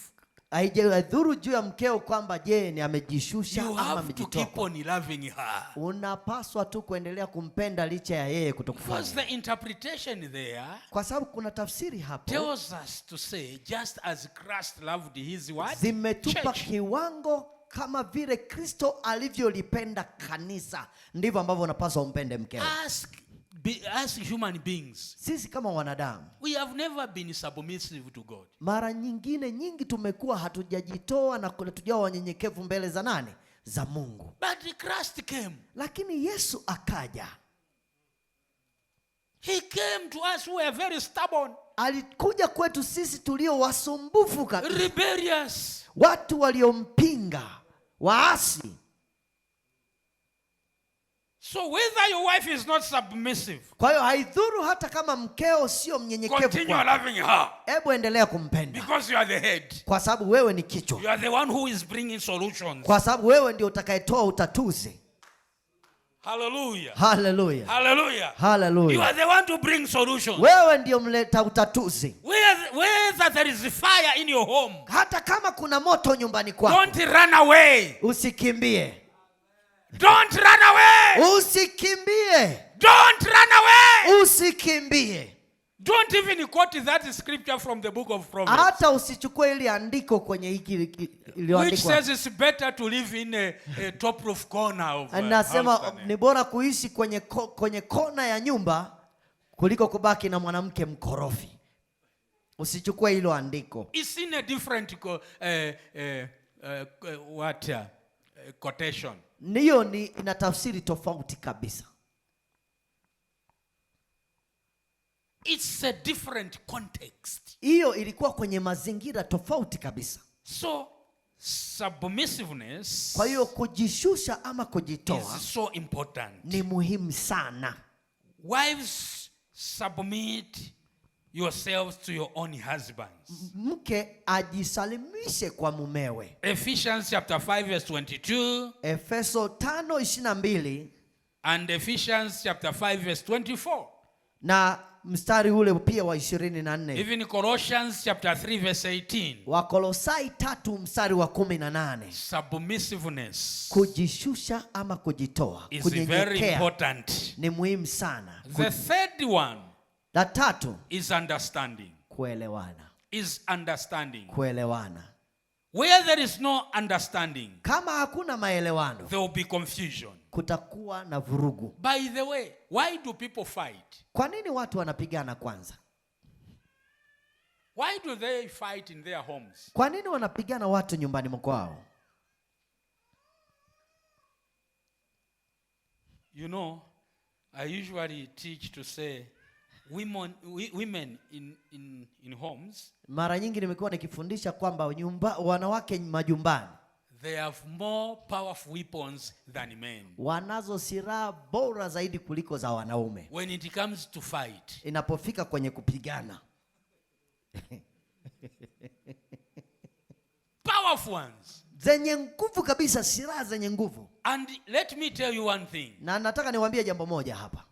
haijadhuru juu ya mkeo kwamba je ni amejishusha ama amejitoa, keep on loving her. Unapaswa tu kuendelea kumpenda licha ya yeye kutokufanya. Because the interpretation there, kwa sababu kuna tafsiri hapo, tells us to say just as Christ loved his what? Zimetupa kiwango kama vile Kristo alivyolipenda kanisa, ndivyo ambavyo unapaswa umpende mkeo. Ask as human beings, sisi kama wanadamu, we have never been submissive to God. mara nyingi tumekuwa hatujajitoa na hatujawa wanyenyekevu mbele za nani? Za Mungu. But Christ came. Lakini Yesu akaja. He came to us who were very stubborn. Alikuja kwetu sisi tulio wasumbufu kabisa, Rebellious. watu waliompinga, waasi. So whether your wife is not submissive, Kwa hiyo haidhuru hata kama mkeo sio mnyenyekevu continue kwako, loving her, hebu endelea kumpenda, because you are the head. kwa sababu wewe ni kichwa, You are the one who is bringing solutions. kwa sababu wewe ndio utakayetoa utatuzi. Hallelujah. Hallelujah. Hallelujah. You Hallelujah. are the one to bring solutions. Wewe ndio mleta utatuzi. Whether there is fire in your home, Hata kama kuna moto nyumbani kwako, don't run away. usikimbie. Don't run away. Usikimbie. Don't run away. Usikimbie. Don't even quote that scripture from the book of Proverbs, Hata usichukue ile andiko kwenye hiki which iliyoandikwa. says it's better to live in a top roof corner of a Anasema house than ni bora kuishi kwenye kona ya nyumba kuliko kubaki na mwanamke mkorofi. Usichukue hilo andiko. It's in a different quotation. Hiyo ina tafsiri tofauti kabisa. It's a different context. Hiyo ilikuwa kwenye mazingira tofauti kabisa. So submissiveness, Kwa hiyo kujishusha ama kujitoa is so important. ni muhimu sana. Wives, submit yourselves to your own husbands. Mke ajisalimishe kwa mumewe. Ephesians chapter 5 verse 22 Efeso 5:22 and Ephesians chapter 5 verse 24. na mstari ule pia wa 24. Even Colossians chapter 3 verse 18. Wakolosai 3 mstari wa 18. Submissiveness Kujishusha ama kujitoa, is very kunyenyekea important. ni muhimu sana. The third one La tatu, is understanding. kuelewana. Is understanding. Kuelewana. Where there is no understanding, Kama hakuna maelewano, there will be confusion. kutakuwa na vurugu. By the way, why do people fight? Kwa nini watu wanapigana kwanza? Why do they fight in their homes? Kwa nini wanapigana watu nyumbani mwao? You know, I usually teach to say women in homes, Mara nyingi nimekuwa nikifundisha kwamba wanawake majumbani they have more powerful weapons than men. wanazo silaha bora zaidi kuliko za wanaume When it comes to fight, inapofika kwenye kupigana. powerful ones. Zenye nguvu kabisa, silaha zenye nguvu. And let me tell you one thing. Na nataka niwaambie jambo moja hapa.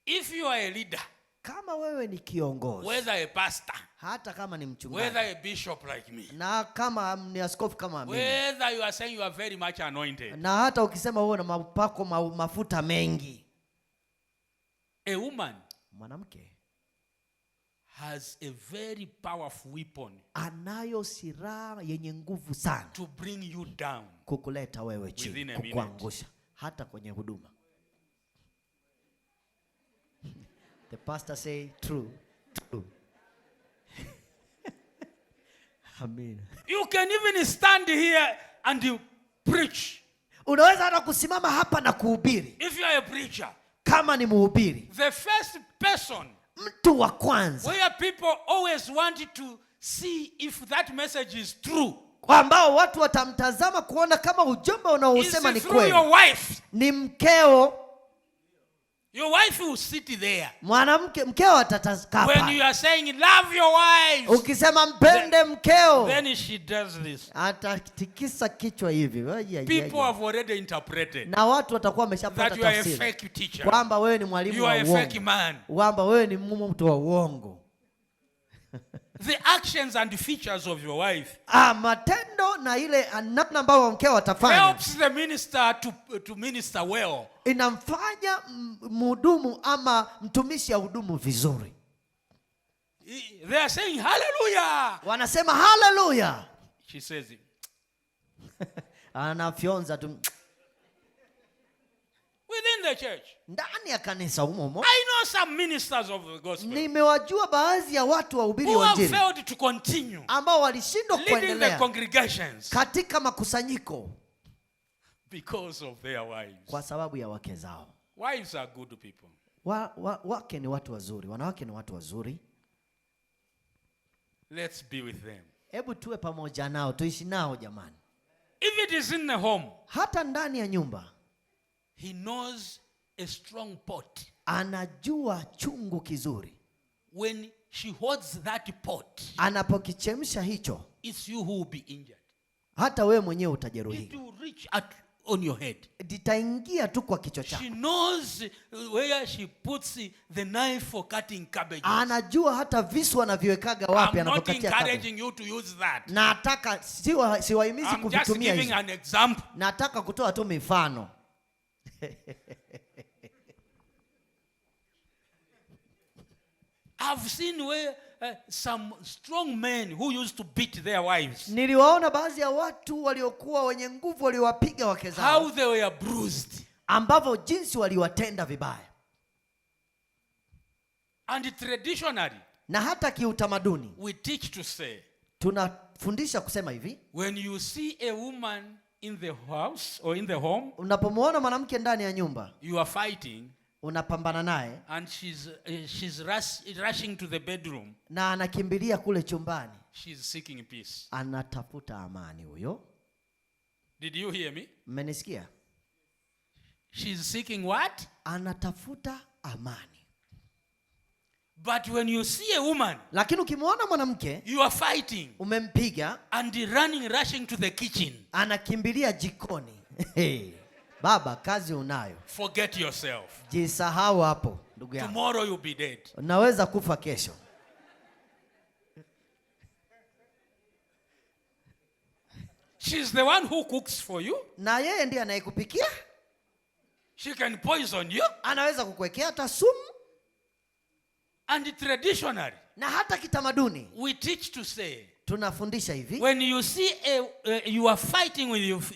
If you are a leader, Kama wewe ni kiongozi, whether a pastor, hata kama ni mchungaji, whether a bishop like me, na kama ni askofu kama mimi, whether you are saying you are very much anointed, na hata ukisema wewe na mapako mafuta mengi, a woman mwanamke has a very powerful weapon anayo silaha yenye nguvu sana to bring you down kukuleta wewe within chini, a minute. kukuangusha hata kwenye huduma. The pastor say true. Amen. You can even stand here and you preach. Unaweza hata kusimama hapa na kuhubiri. If you are a preacher, Kama ni mhubiri, the first person mtu wa kwanza where people always want to see if that message is true ambao watu watamtazama kuona kama ujumbe unaosema ni is through your kweli wife. ni mkeo. Your wife will sit there. Mkeo atatakaa When pale. you are saying love your wife, Ukisema mpende mkeo, then she does this. atatikisa kichwa hivi. People have already interpreted Na watu watakuwa wameshapata that you are a tafsiri fake teacher. kwamba wewe ni mwalimu You wa are a fake uongo, man. kwamba wewe ni mtu wa uongo. The actions and features of your wife Matendo na ile namna ambayo mkeo atafanya helps the minister to minister well. inamfanya mhudumu ama mtumishi ahudumu vizuri. They are saying hallelujah. Wanasema hallelujah. She says, Anafyonza tu. within the church. ndani ya kanisa humo. I know some ministers of the gospel Nimewajua baadhi ya watu wahubiri who wa have Injili failed to continue ambao walishindwa leading the kuendelea congregations katika makusanyiko because of their wives. kwa sababu ya wake zao. Wives are good people. Wake ni watu wazuri, wanawake ni watu wazuri. Let's be with them. Hebu tuwe pamoja nao, tuishi nao jamani. If it is in the home, Hata ndani ya nyumba he knows a strong pot. anajua chungu kizuri. When she holds that pot, Anapokichemsha hicho, it's you who will be injured. hata wewe mwenyewe It utajeruhiwa. will reach on your head. Litaingia tu kwa kichwa chako. She knows where she puts the knife for cutting cabbages. Anajua hata visu anaviwekaga wapi I'm not anapokatia cabbage. encouraging you to use that. Nataka siwahimizi I'm just kuvitumia giving hizo. an example. Nataka kutoa tu mifano. I've seen where some strong men who used to beat their wives, Niliwaona baadhi ya watu waliokuwa wenye nguvu waliowapiga wake zao, how they were bruised. ambavyo jinsi waliwatenda vibaya. And traditionally, Na hata kiutamaduni we teach to say, tunafundisha kusema hivi, when you see a woman in the house or in the home, unapomwona mwanamke ndani ya nyumba, you are fighting, unapambana naye and she's rushing to the bedroom, na anakimbilia kule chumbani, she's seeking peace. anatafuta amani huyo. Did you hear me? Mmenisikia? She's seeking what? Anatafuta amani. But when you see a woman, Lakini ukimwona mwanamke, you are fighting umempiga, and rushing to the kitchen. anakimbilia jikoni. Baba, kazi unayo. Forget yourself. Jisahau hapo, ndugu yangu. Tomorrow you'll be dead. Unaweza kufa kesho. She's the one who cooks for you. Na yeye ndiye anayekupikia. She can poison you. Anaweza kukuwekea hata sumu. And traditionally, Na hata kitamaduni we teach to say, tunafundisha hivi, when you see you are fighting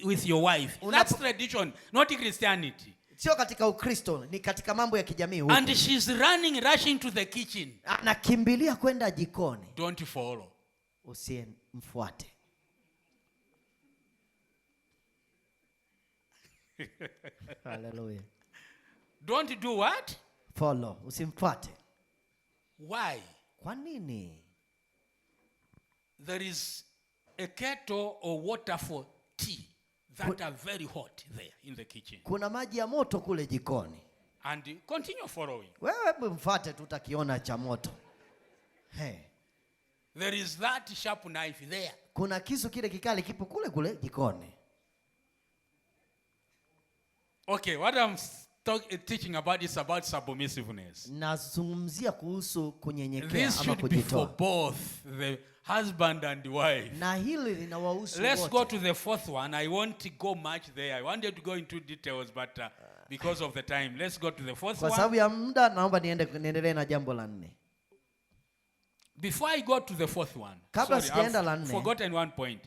with your wife, that's tradition, not Christianity. sio katika Ukristo, ni katika mambo ya kijamii huko. And she's rushing to the kitchen. Anakimbilia kwenda jikoni. Don't follow. Usimfuate. Hallelujah. Don't do what? Follow. Usimfuate. Why? Kwa nini? There is a kettle or water for tea that are very hot there in the kitchen. Kuna maji ya moto kule jikoni. And continue following. Wewe mfuate, tutakiona cha moto. Hey. There is that sharp knife there. Kuna kisu kile kikali kipo kule kule jikoni. Okay, what I'm teaching about is about submissiveness. Nazungumzia kuhusu kunyenyekea This ama should be for kujitoa. both the husband and wife. Na hili linawahusu Let's wote. go to the fourth one. I won't go much there. I wanted to go into details, but because of the time, let's go to the fourth Kwa one. sababu ya muda naomba niendelee na jambo la 4. Before I go to the fourth one, Kabla sorry, sijaenda la I've 4. forgotten one point.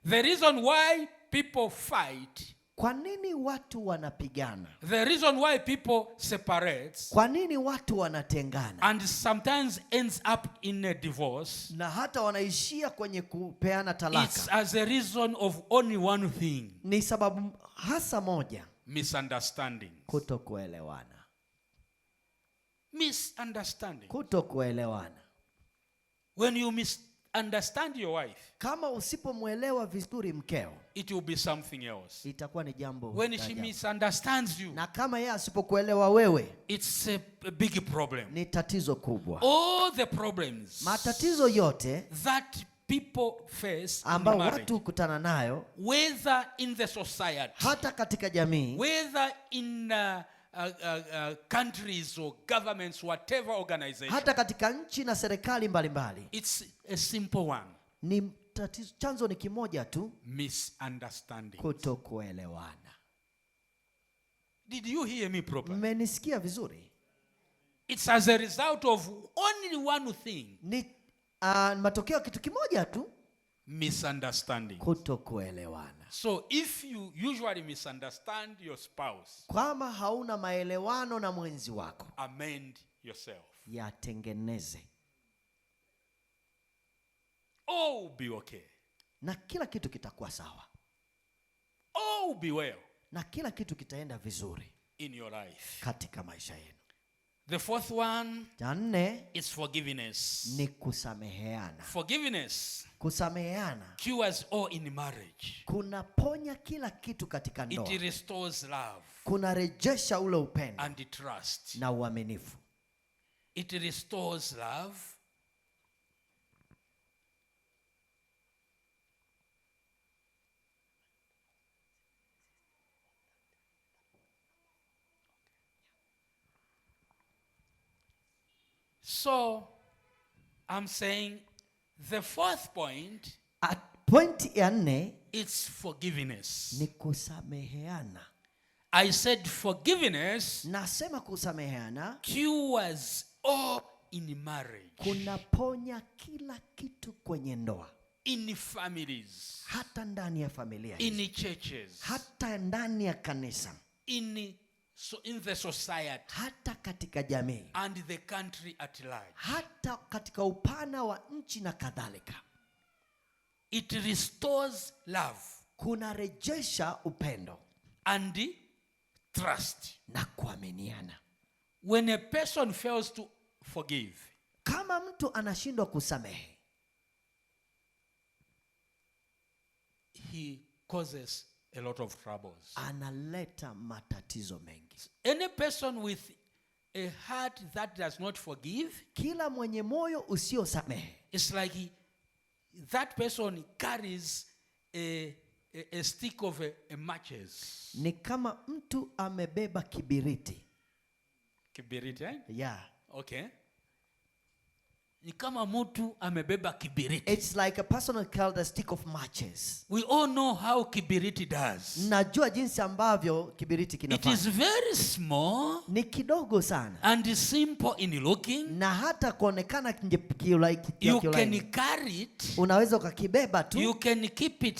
The reason why people fight, Kwa nini watu wanapigana? the reason why people separate, Kwa nini watu wanatengana? and sometimes ends up in a divorce, Na hata wanaishia kwenye kupeana it's talaka. as a reason of only one thing: Ni sababu hasa moja, misunderstanding. kutokuelewana. Misunderstanding. Kutokuelewana. When you misunderstand your wife, Kama usipomwelewa vizuri mkeo, it will be something else. itakuwa ni jambo. When la she ajabu. misunderstands you, Na kama yeye asipokuelewa wewe, it's a big problem. ni tatizo kubwa. All the problems Matatizo yote that people face in ambao marriage, watu hukutana nayo, whether in the society, hata katika jamii, whether in countries or governments, whatever organization, hata katika nchi na serikali mbalimbali, it's a simple one: ni tatizo, chanzo ni kimoja tu, misunderstanding. kutokuelewana. Did you hear me properly? Mmenisikia vizuri? It's as a result of only one thing: Ni matokeo kitu kimoja tu, Misunderstanding. Kutokuelewana. So if you usually misunderstand your spouse, Kama hauna maelewano na mwenzi wako, amend yourself. yatengeneze. All will be okay. Na kila kitu kitakuwa sawa. All will be well Na kila kitu kitaenda vizuri in your life. katika maisha yenu. The fourth one Cha nne is forgiveness. ni kusameheana. Forgiveness Kusameheana cures all in marriage. kunaponya kila kitu katika It ndoa. restores love Kunarejesha ule upendo and trust. na uaminifu. It restores love So I'm saying the fourth point Point ya nne is forgiveness. ni kusameheana. I said forgiveness Nasema kusameheana cures all in marriage, kunaponya kila kitu kwenye ndoa, in families, hata ndani ya familia hizi, in churches, hata ndani ya kanisa, in the society, hata katika jamii, and the country at large. hata katika upana wa nchi na kadhalika. It restores love Kunarejesha upendo and trust. na kuaminiana. When a person fails to forgive, Kama mtu anashindwa kusamehe, he causes a lot of troubles. analeta matatizo mengi. Any person with a heart that does not forgive, Kila mwenye moyo usiosamehe, it's like that person carries a stick of a matches. ni kama mtu amebeba kibiriti. Kibiriti, eh? Yeah. Okay. Ni kama mtu amebeba kibiriti. It's like a person called a stick of matches. We all know how kibiriti does. Najua jinsi ambavyo kibiriti It kinafanya. is very small Ni kidogo sana. and simple in looking. Na hata kuonekana You can carry it. unaweza ukakibeba You tu, can keep it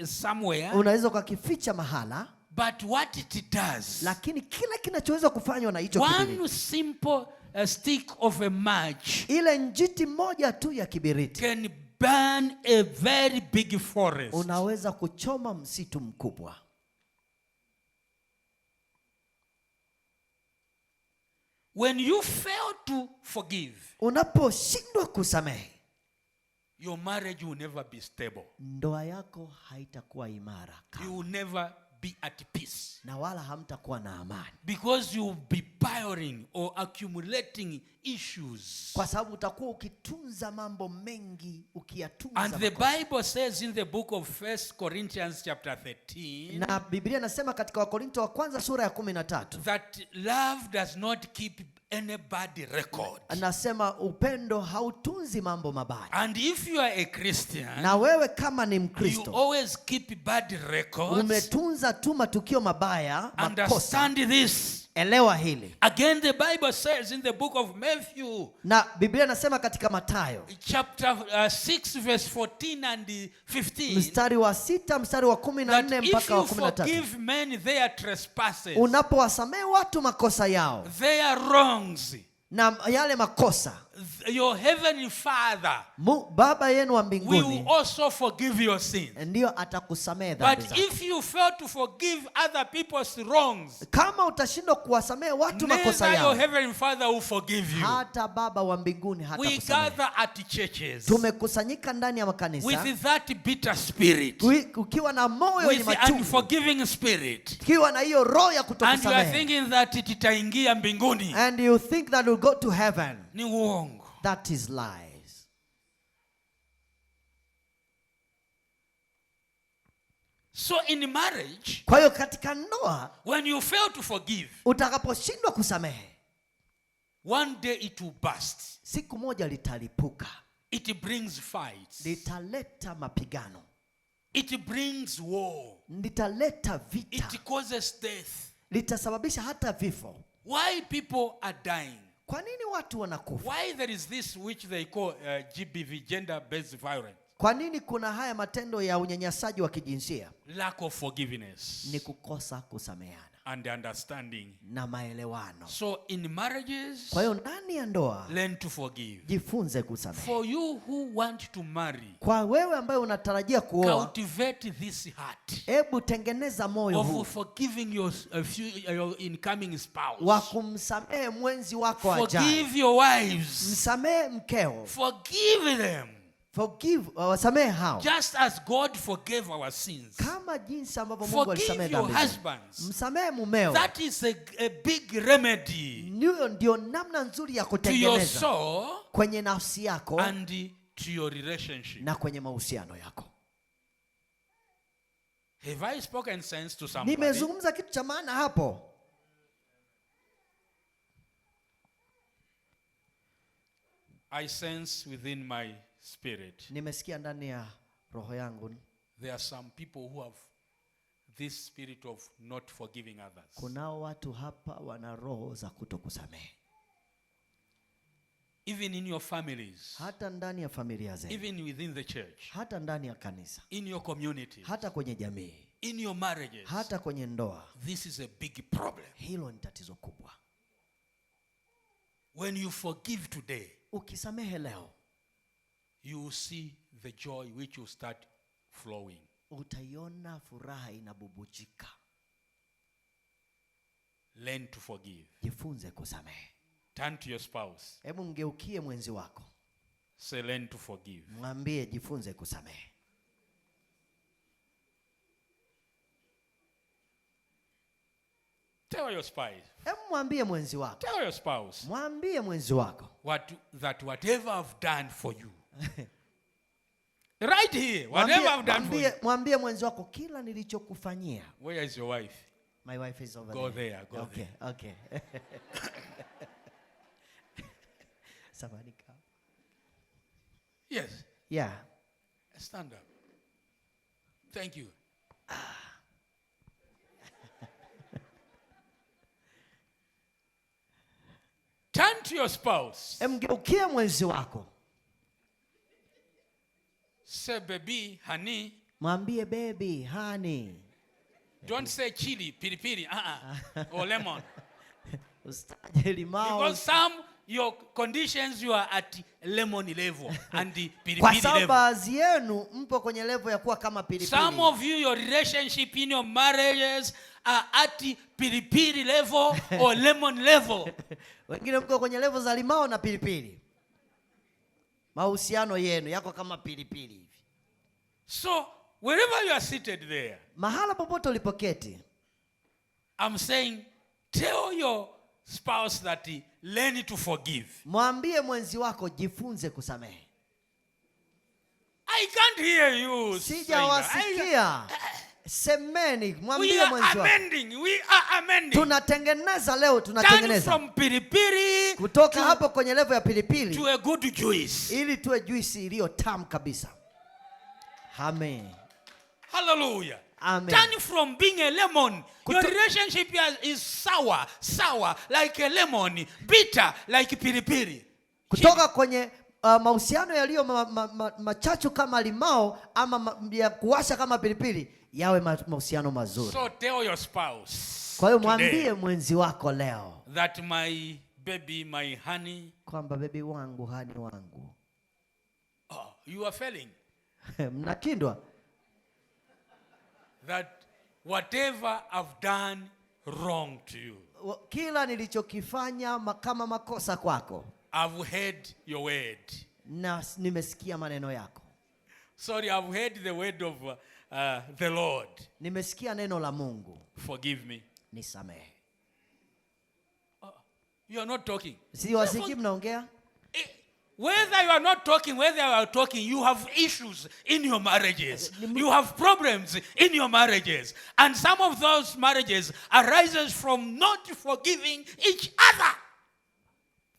somewhere. unaweza ukakificha mahala, But what it does, lakini kila kinachoweza kufanywa na hicho one kibiriti, simple stick of a match ile njiti moja tu ya kibiriti, can burn a very big forest. unaweza kuchoma msitu mkubwa. When you fail to forgive, Unaposhindwa kusamehe, your marriage will never be stable. ndoa yako haitakuwa imara You kamwe, will never be at peace. na wala hamtakuwa na amani, Because you will be piling or accumulating issues. kwa sababu utakuwa ukitunza mambo mengi, ukiyatunza And the makosa. Bible says in the book of 1 Corinthians chapter 13 Na Biblia inasema katika Wakorinto wa kwanza sura ya 13, that love does not keep any bad record. anasema upendo hautunzi mambo mabaya. And if you are a Christian, Na wewe kama ni you Mkristo, always keep bad records. umetunza tu matukio mabaya, makosa. Understand this. Elewa hili. Again, the Bible says in the book of Matthew, Na Biblia inasema katika Mathayo chapter 6, verse 14 and 15, mstari wa 6 mstari wa that 14 if mpaka wa you 13, forgive men their trespasses, unapowasamehe watu makosa yao their wrongs, na yale makosa, your heavenly Father Baba yenu wa will mbinguni also forgive your sins. ndiyo atakusamehe dhambi But zako. if you fail to forgive other people's wrongs, Kama utashindwa kuwasamehe watu makosa neither your yao, heavenly Father will forgive you. hata Baba wa mbinguni We hatakusamehe. gather at churches Tumekusanyika ndani ya makanisa with that bitter spirit, ukiwa na moyo wenye with machungu, unforgiving spirit, ukiwa na hiyo roho ya and you are kutokusamehe, thinking that itaingia mbinguni. and you think that will go to heaven. Ni uongo. That is lies. So in marriage, Kwa hiyo katika ndoa, when you fail to forgive, utakaposhindwa kusamehe, one day it will burst. siku moja litalipuka, It brings fights. litaleta mapigano, It brings war. litaleta vita, It causes death. litasababisha hata vifo. Why people are dying? Kwa nini watu wanakufa? Why there is this which they call GBV, gender-based violence? Kwa nini kuna haya matendo ya unyanyasaji wa kijinsia? Lack of forgiveness. Ni kukosa kusameheana And understanding. na maelewano. So in marriages, Kwa hiyo ndani ya ndoa, learn to forgive. jifunze kusamehe. For you who want to marry, Kwa wewe ambaye unatarajia kuoa, cultivate this heart hebu tengeneza moyo huu of forgiving your incoming spouse. wa kumsamehe mwenzi wako ajaye. Forgive your wives. Msamehe mkeo. Forgive them. Forgive, wasamehe hao. Just as God forgave our sins. Kama jinsi ambavyo Mungu alisamehe Forgive your dhambi zetu. husbands. Msamehe mumeo. That is a big remedy Ndio namna nzuri ya to your kutengeneza soul kwenye nafsi yako and to your relationship. na kwenye mahusiano yako. Have I spoken sense to somebody? Nimezungumza kitu cha maana hapo. I sense within my spirit Nimesikia ndani ya roho yangu there are some people who have this spirit of not forgiving others. kunao watu hapa wana roho za kutokusamehe. Even in your families, Hata ndani ya familia zenu, even within the church, hata ndani ya kanisa, in your community, hata kwenye jamii, in your marriages, hata kwenye ndoa. this is a big problem. Hilo ni tatizo kubwa. When you forgive today, Ukisamehe leo, you will see the joy which will start flowing. utaiona furaha inabubujika. Learn to forgive. Jifunze kusamehe. Turn to your spouse. Hebu mgeukie mwenzi wako, Say, learn to forgive. mwambie jifunze kusamehe. Tell your spouse. Hebu mwambie mwenzi wako, Tell your spouse mwambie mwenzi wako that whatever I've done for you, right here, whatever I've done for you. Mwambie mwenzi wako kila nilichokufanyia. Where is your wife? My wife is over Go there. there, go Okay, there. okay. Samahani ka. Yes. Yeah. Stand up. Thank you. Turn to your spouse. Mgeukie mwenzi wako. Say, baby, honey. Mwambie baby, honey. Don't say chili, pilipili, or lemon. Usitaje limao. Because some your conditions you are at lemon level and the Kwa pilipili sababu level. baadhi yenu mpo kwenye level ya kuwa kama pilipili. Some of you, your relationship in your marriages are at pilipili level or lemon level. Wengine mko kwenye level za limao na pilipili. Mahusiano yenu yako kama pilipili hivi. So wherever you are seated there, Mahala popote ulipoketi, I'm saying, tell your spouse that he learn to forgive. mwambie mwenzi wako jifunze kusamehe. I can't hear you. Sijawasikia. Semeni, We mwambie are mwenzi wako. amending. We are amending. Tunatengeneza leo, Turn tunatengeneza. from piripiri Kutoka hapo kwenye level ya pilipili to a good juice. ili tuwe juisi iliyo tamu kabisa. Amen. Hallelujah. Amen. Turn from being a lemon. Your relationship is sour like a lemon, bitter like piripiri. Kutoka kwenye mahusiano yaliyo machachu kama limao ama ya kuwasha kama pilipili yawe mahusiano mazuri. So tell your spouse. Kwa hiyo mwambie mwenzi wako leo that my baby, my honey, kwamba baby wangu, hani wangu. oh, you are failing. Mnakindwa. That whatever I've done wrong to you, Kila nilichokifanya kama makosa kwako, I've heard your word. na nimesikia maneno yako. Sorry, I've heard the word of the Lord. Nimesikia neno la Mungu. Forgive me. Nisamehe. You are not talking. Si wasikii mnaongea? Whether you are not talking, whether you are talking, you have issues in your marriages. You have problems in your marriages. And some of those marriages arises from not forgiving each other.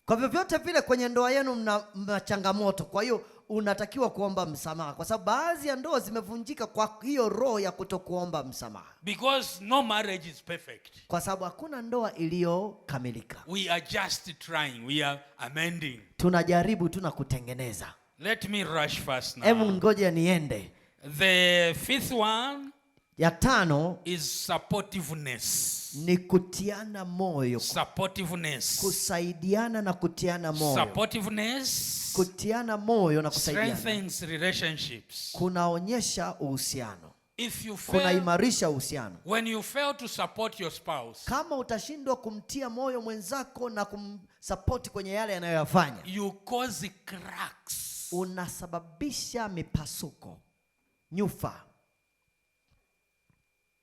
Kwa vyovyote vile kwenye ndoa yenu mna changamoto. Kwa hiyo unatakiwa kuomba msamaha, kwa sababu baadhi ya ndoa zimevunjika kwa hiyo roho ya kutokuomba msamaha. Because no marriage is perfect. Kwa sababu hakuna ndoa iliyokamilika. We are just trying. We are amending. Tunajaribu tu na kutengeneza. Let me rush fast now. Hebu ngoja niende. The fifth one ya tano is supportiveness. Ni kutiana moyo. Supportiveness. Kusaidiana na kutiana moyo. Supportiveness. Kutiana moyo na kusaidiana. Strengthens relationships. Kunaonyesha uhusiano. If you fail, kunaimarisha uhusiano. When you fail to support your spouse, kama utashindwa kumtia moyo mwenzako na kumsupport kwenye yale anayoyafanya, you cause cracks. Unasababisha mipasuko, nyufa.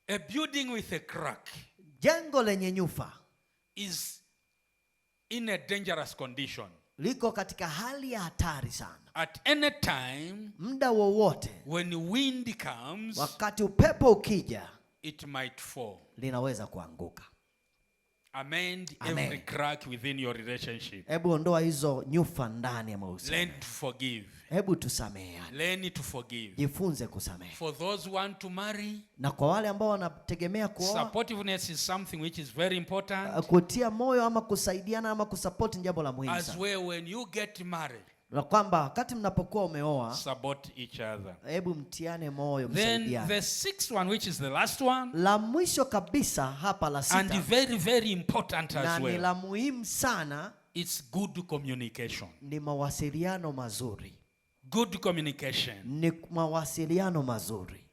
A building with a crack, jengo lenye nyufa, is in a dangerous condition. Liko katika hali ya hatari sana. At any time, muda wowote, when wind comes, wakati upepo ukija, it might fall. Linaweza kuanguka. Amend every crack within your relationship. Hebu ondoa hizo nyufa ndani ya mahusiano. Learn to forgive. Hebu tusameheane. Learn to forgive. Jifunze kusamehe. For those who want to marry, na kwa wale ambao wanategemea kuoa, supportiveness is something which is very important. Kutia moyo ama kusaidiana ama kusupport ni jambo la muhimu sana. As well, when you get married, na kwamba wakati mnapokuwa umeoa, support each other. Hebu mtiane moyo, msaidiane. Then the sixth one, which is the last one, la mwisho kabisa hapa la sita, and very very important as well, na ni la muhimu sana, it's good communication. Ni mawasiliano mazuri. Good communication. Ni mawasiliano mazuri.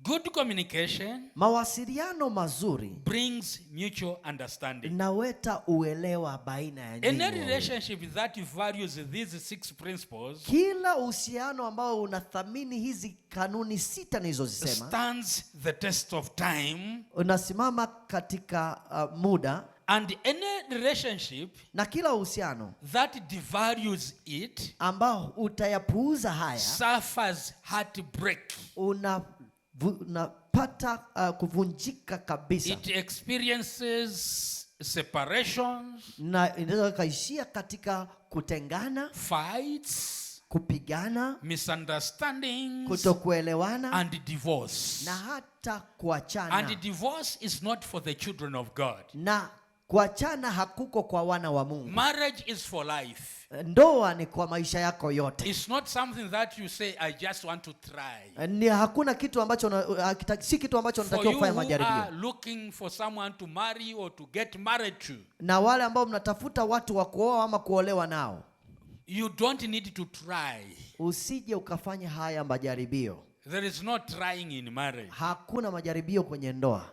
Good communication, mawasiliano mazuri, brings mutual understanding. Inaweta uelewa baina ya nyinyi. In a relationship that values these 6 principles, kila uhusiano ambao unathamini hizi kanuni 6 nilizozisema, stands the test of time, unasimama katika muda. And any relationship na kila uhusiano that devalues it, ambao utayapuuza haya, suffers heartbreak. Unapata kuvunjika kabisa. It experiences separations, na inaweza kaishia katika kutengana, fights, kupigana, misunderstandings, kutokuelewana, and divorce. na hata kuachana. And divorce is not for the children of God. Na kuachana hakuko kwa wana wa Mungu. Marriage is for life. Ndoa ni kwa maisha yako yote. It's not something that you say I just want to try. Ni hakuna kitu ambacho si kitu ambacho unatakiwa kufanya majaribio. For you who are looking for someone to marry or to get married to, na wale ambao mnatafuta watu wa kuoa ama kuolewa nao, you don't need to try. Usije ukafanya haya majaribio. There is no trying in marriage. Hakuna majaribio kwenye ndoa.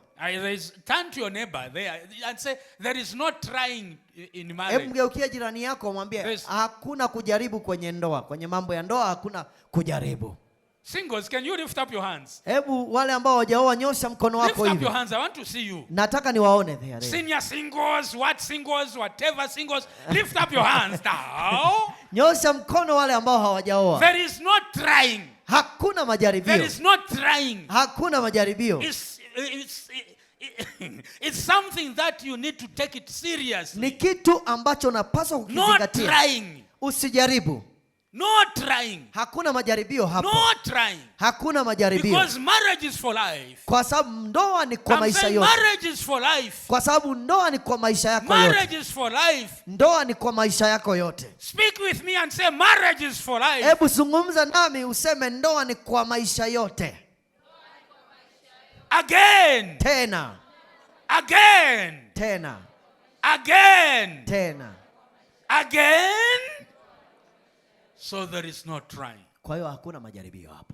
Turn to your neighbor there and say there is no trying in marriage. Hebu mgeukie jirani yako mwambie hakuna kujaribu kwenye ndoa. Kwenye mambo ya ndoa hakuna kujaribu. Singles, can you lift up your hands? Hebu wale ambao hawajaoa nyosha mkono wako hivi. Lift up your hands. I want to see you. Nataka niwaone there. Senior singles, whatever singles, lift up your hands now. Nyosha mkono wale ambao hawajaoa. There is no trying. Hakuna majaribio. There is no trying. Hakuna majaribio. It's something that you need to take it seriously. Ni kitu ambacho unapaswa kukizingatia. No trying. Usijaribu. No trying. Hakuna majaribio hapo. No trying. Hakuna majaribio. Because marriage is for life. Kwa sababu ndoa ni kwa maisha yote. Marriage is for life. Kwa sababu ndoa ni kwa maisha yako yote. Marriage is for life. Ndoa ni kwa maisha yako yote. Speak with me and say marriage is for life. Hebu zungumza nami useme ndoa ni kwa maisha yote. Again. Tena. Again. Tena. Again. Tena. Again. So there is no trying. Kwa hiyo hakuna majaribio hapo.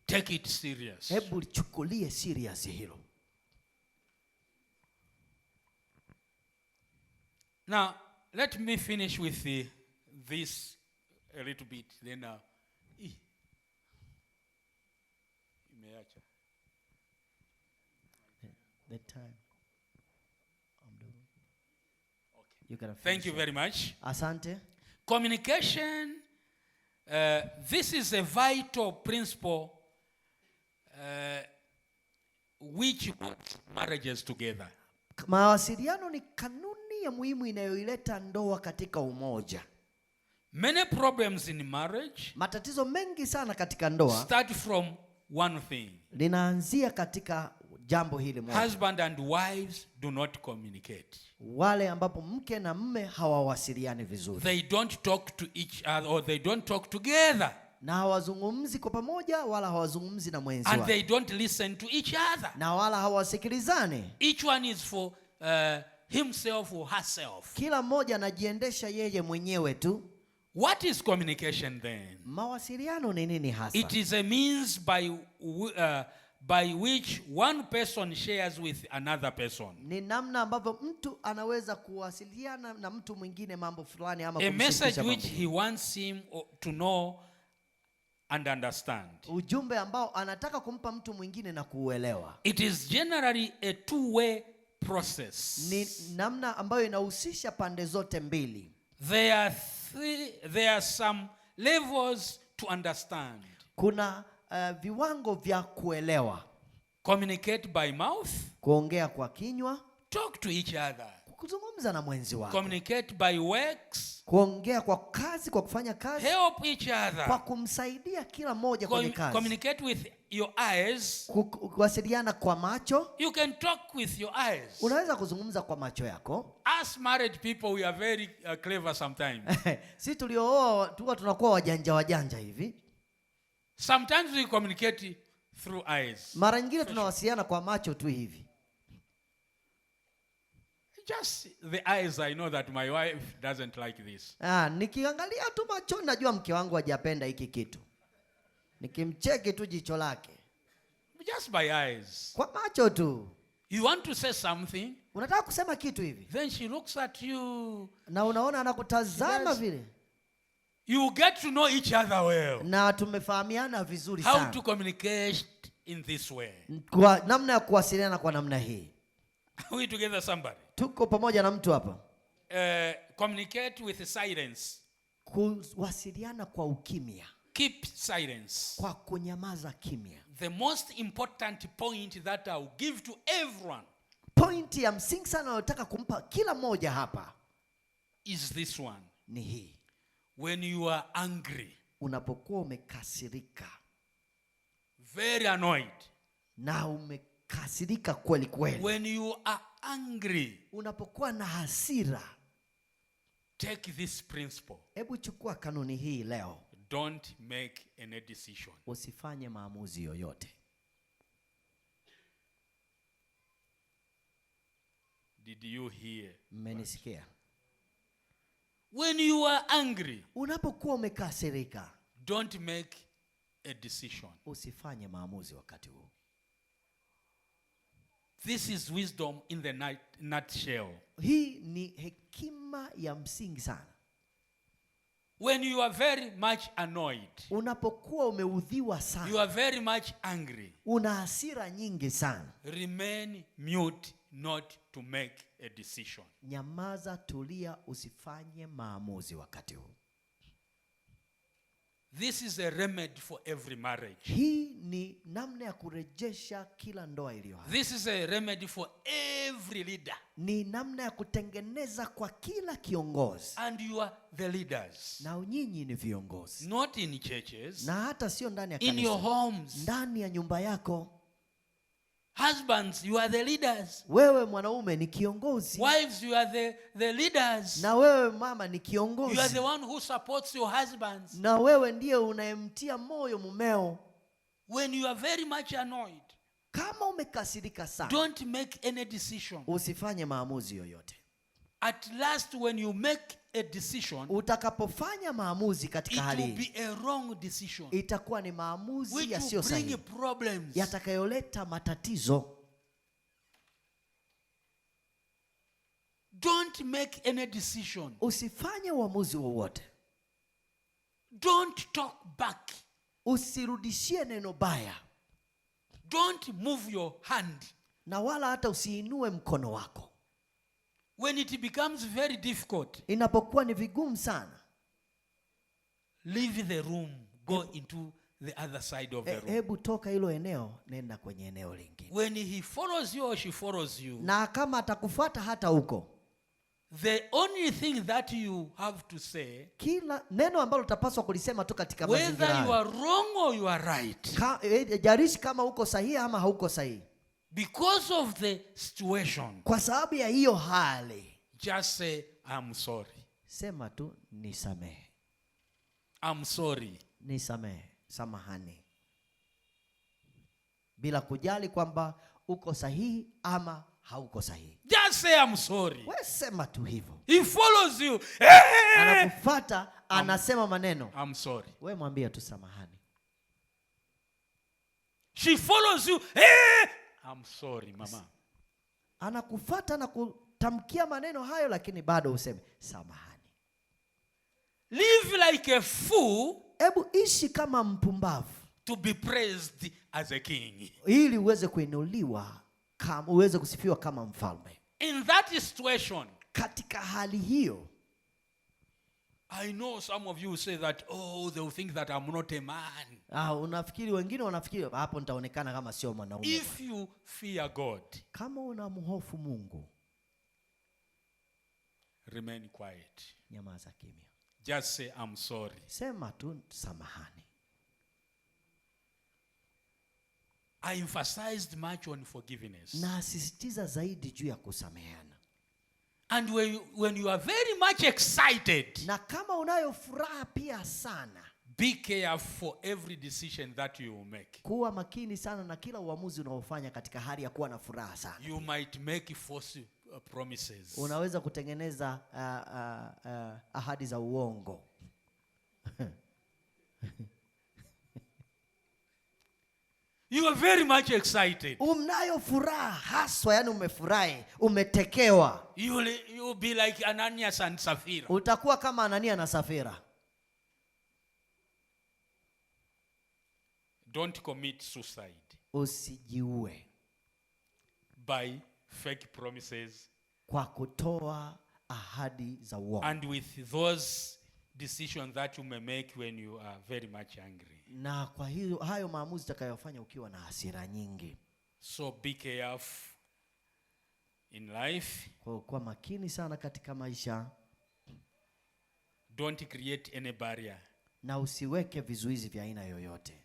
Take it serious. Hebu lichukulie serious hilo. Now, let me finish with this a little bit. Then the time. Okay. Thank you very much. Asante. Communication, this is a vital principle which puts marriages together. Mawasiliano ni kanuni ya muhimu inayoileta ndoa katika umoja. Many problems in marriage, matatizo mengi sana katika ndoa, start from one thing. Linaanzia katika jambo hili moja. Husband and wives do not communicate. Wale ambapo mke na mme hawawasiliani vizuri. They don't talk to each other, or they don't talk together. Na hawazungumzi kwa pamoja wala hawazungumzi na mwenzi wao. And they don't listen to each other. Na wala hawasikilizani. Each one is for himself or herself. Kila mmoja anajiendesha yeye mwenyewe tu. What is communication then? Mawasiliano ni nini hasa? It is a means by which one person shares with another person. Ni namna ambavyo mtu anaweza kuwasiliana na mtu mwingine mambo fulani ama kumshirikisha. A message which he wants him to know and understand. Ujumbe ambao anataka kumpa mtu mwingine na kuuelewa. It is generally a two-way process. Ni namna ambayo inahusisha pande zote mbili. There are some levels to understand. Kuna viwango vya kuelewa. Communicate by mouth. Kuongea kwa kinywa. Talk to each other. Kuzungumza na mwenzi wako. Communicate by works. Kuongea kwa kazi, kwa kufanya kazi. Help each other. Kwa kumsaidia kila mmoja kwenye kazi. Communicate with your eyes. Kuwasiliana kwa macho. You can talk with your eyes. Unaweza kuzungumza kwa macho yako. As married people we are very clever sometimes. Si tuliooa tunakuwa wajanja hivi. Sometimes we communicate through eyes. Mara nyingine tunawasiliana kwa macho tu hivi. Just the eyes, I know that my wife doesn't like this. Nikiangalia tu macho najua mke wangu hajapenda hiki kitu. Nikimcheki tu jicho lake. Just by eyes. Kwa macho tu. You want to say something? Unataka kusema kitu hivi. Then she looks at you. Na unaona anakutazama vile. You get to know each other well. Na tumefahamiana vizuri sana. How to communicate in this way. Kwa namna ya kuwasiliana kwa namna hii. Are we together somebody? Tuko pamoja na mtu hapa. Communicate with silence. Kuwasiliana kwa ukimya. Keep silence. Kwa kunyamaza kimya. The most important point that I will give to everyone. Point ya msingi sana nataka kumpa kila mmoja hapa. Is this one. Ni hii. When you are angry. Unapokuwa umekasirika. Very annoyed. Na umekasirika kweli kweli. When you are angry. Unapokuwa na hasira. Take this principle. Hebu chukua kanuni hii leo. Don't make any decision. Usifanye maamuzi yoyote. Did you hear? Mmenisikia? When you are angry. Unapokuwa umekasirika. Don't make a decision. Usifanye maamuzi wakati huu. This is wisdom in the nutshell. Hii ni hekima ya msingi sana. When you are very much annoyed. Unapokuwa umeudhiwa sana. You are very much angry. Una hasira nyingi sana. Remain mute, not to make a decision. Nyamaza, tulia, usifanye maamuzi wakati huu. This is a remedy for every marriage. Hii ni namna ya kurejesha kila ndoa iliyo hai. This is a remedy for every leader. Ni namna ya kutengeneza kwa kila kiongozi. And you are the leaders. Na nyinyi ni viongozi. Not in churches. Na hata sio ndani ya kanisa. In your homes. Ndani ya nyumba yako. Husbands, you are the leaders. Wewe mwanaume ni kiongozi. Wives, you are the leaders. Na wewe mama ni kiongozi. You are the one who supports your husbands. Na wewe ndiye unayemtia moyo mumeo. When you are very much annoyed, kama umekasirika sana, don't make any decision. Usifanye maamuzi yoyote. At last when you make a decision, utakapofanya maamuzi katika hali, it will be a wrong decision. Itakuwa ni maamuzi yasiyo sahihi, problems, yatakayoleta matatizo. Don't make any decision. Usifanye uamuzi wowote. Don't talk back. Usirudishie neno baya. Don't move your hand. Na wala hata usiinue mkono wako. When it becomes very difficult, inapokuwa ni vigumu sana, leave the room, go into the other side of the room. Hebu toka hilo eneo, nenda kwenye eneo lingine. When he follows you or she follows you, na kama atakufuata hata huko, the only thing that you have to say, kila neno ambalo utapaswa kulisema tu katika mazingira, whether you are wrong or you are right, jarishi kama uko sahihi ama hauko sahihi, Because of the situation, kwa sababu ya hiyo hali, just say, I'm sorry. Sema tu nisamehe. I'm sorry. Nisamehe, samahani. Bila kujali kwamba uko sahihi ama hauko sahihi. Just say I'm sorry. Wewe sema tu hivyo. He follows you. Anakufuata, anasema maneno. I'm sorry. Wewe mwambie tu samahani. She follows you. I'm sorry, mama. Anakufuata na kutamkia maneno hayo, lakini bado useme samahani. Live like a fool. Hebu ishi kama mpumbavu. To be praised as a king. Ili uweze kuinuliwa, kama uweze kusifiwa kama mfalme. In that situation, katika hali hiyo, I know some of you say that, oh, they will think that I'm not a man. Unafikiri, wengine wanafikiri hapo nitaonekana kama sio mwanaume. If you fear God, kama unamhofu Mungu, remain quiet. Nyamaza kimya. Just say I'm sorry. Sema tu samahani. I emphasized much on forgiveness. Na asisitiza zaidi juu ya kusameheana. And when you are very much excited, na kama unayo furaha pia sana, be careful for every decision that you will make. Kuwa makini sana na kila uamuzi unaofanya katika hali ya kuwa na furaha sana. You might make false promises. Unaweza kutengeneza ahadi za uongo. You are very much excited. Unayo furaha haswa, yani umefurahi, umetekewa. You will be like Ananias and Sapphira. Utakuwa kama Anania na Safira. Don't commit suicide. Usijiue by fake promises. Kwa kutoa ahadi za uongo. And with those decisions that you may make when you are very much angry. Na kwa hiyo hayo maamuzi utakayofanya ukiwa na hasira nyingi. So be careful in life. Kwa makini sana katika maisha. Don't create any barrier. Na usiweke vizuizi vya aina yoyote.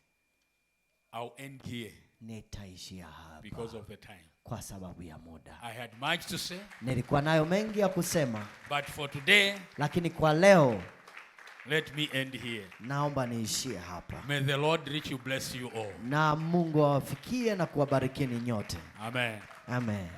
I'll end here. Nitaishia hapa. Because of the time. Kwa sababu ya muda. I had much to say. Nilikuwa nayo mengi ya kusema. But for today, lakini kwa leo, let me end here. Naomba niishie hapa. May the Lord richly bless you all. Na Mungu awafikie na kuwabariki nyote. Amen. Amen.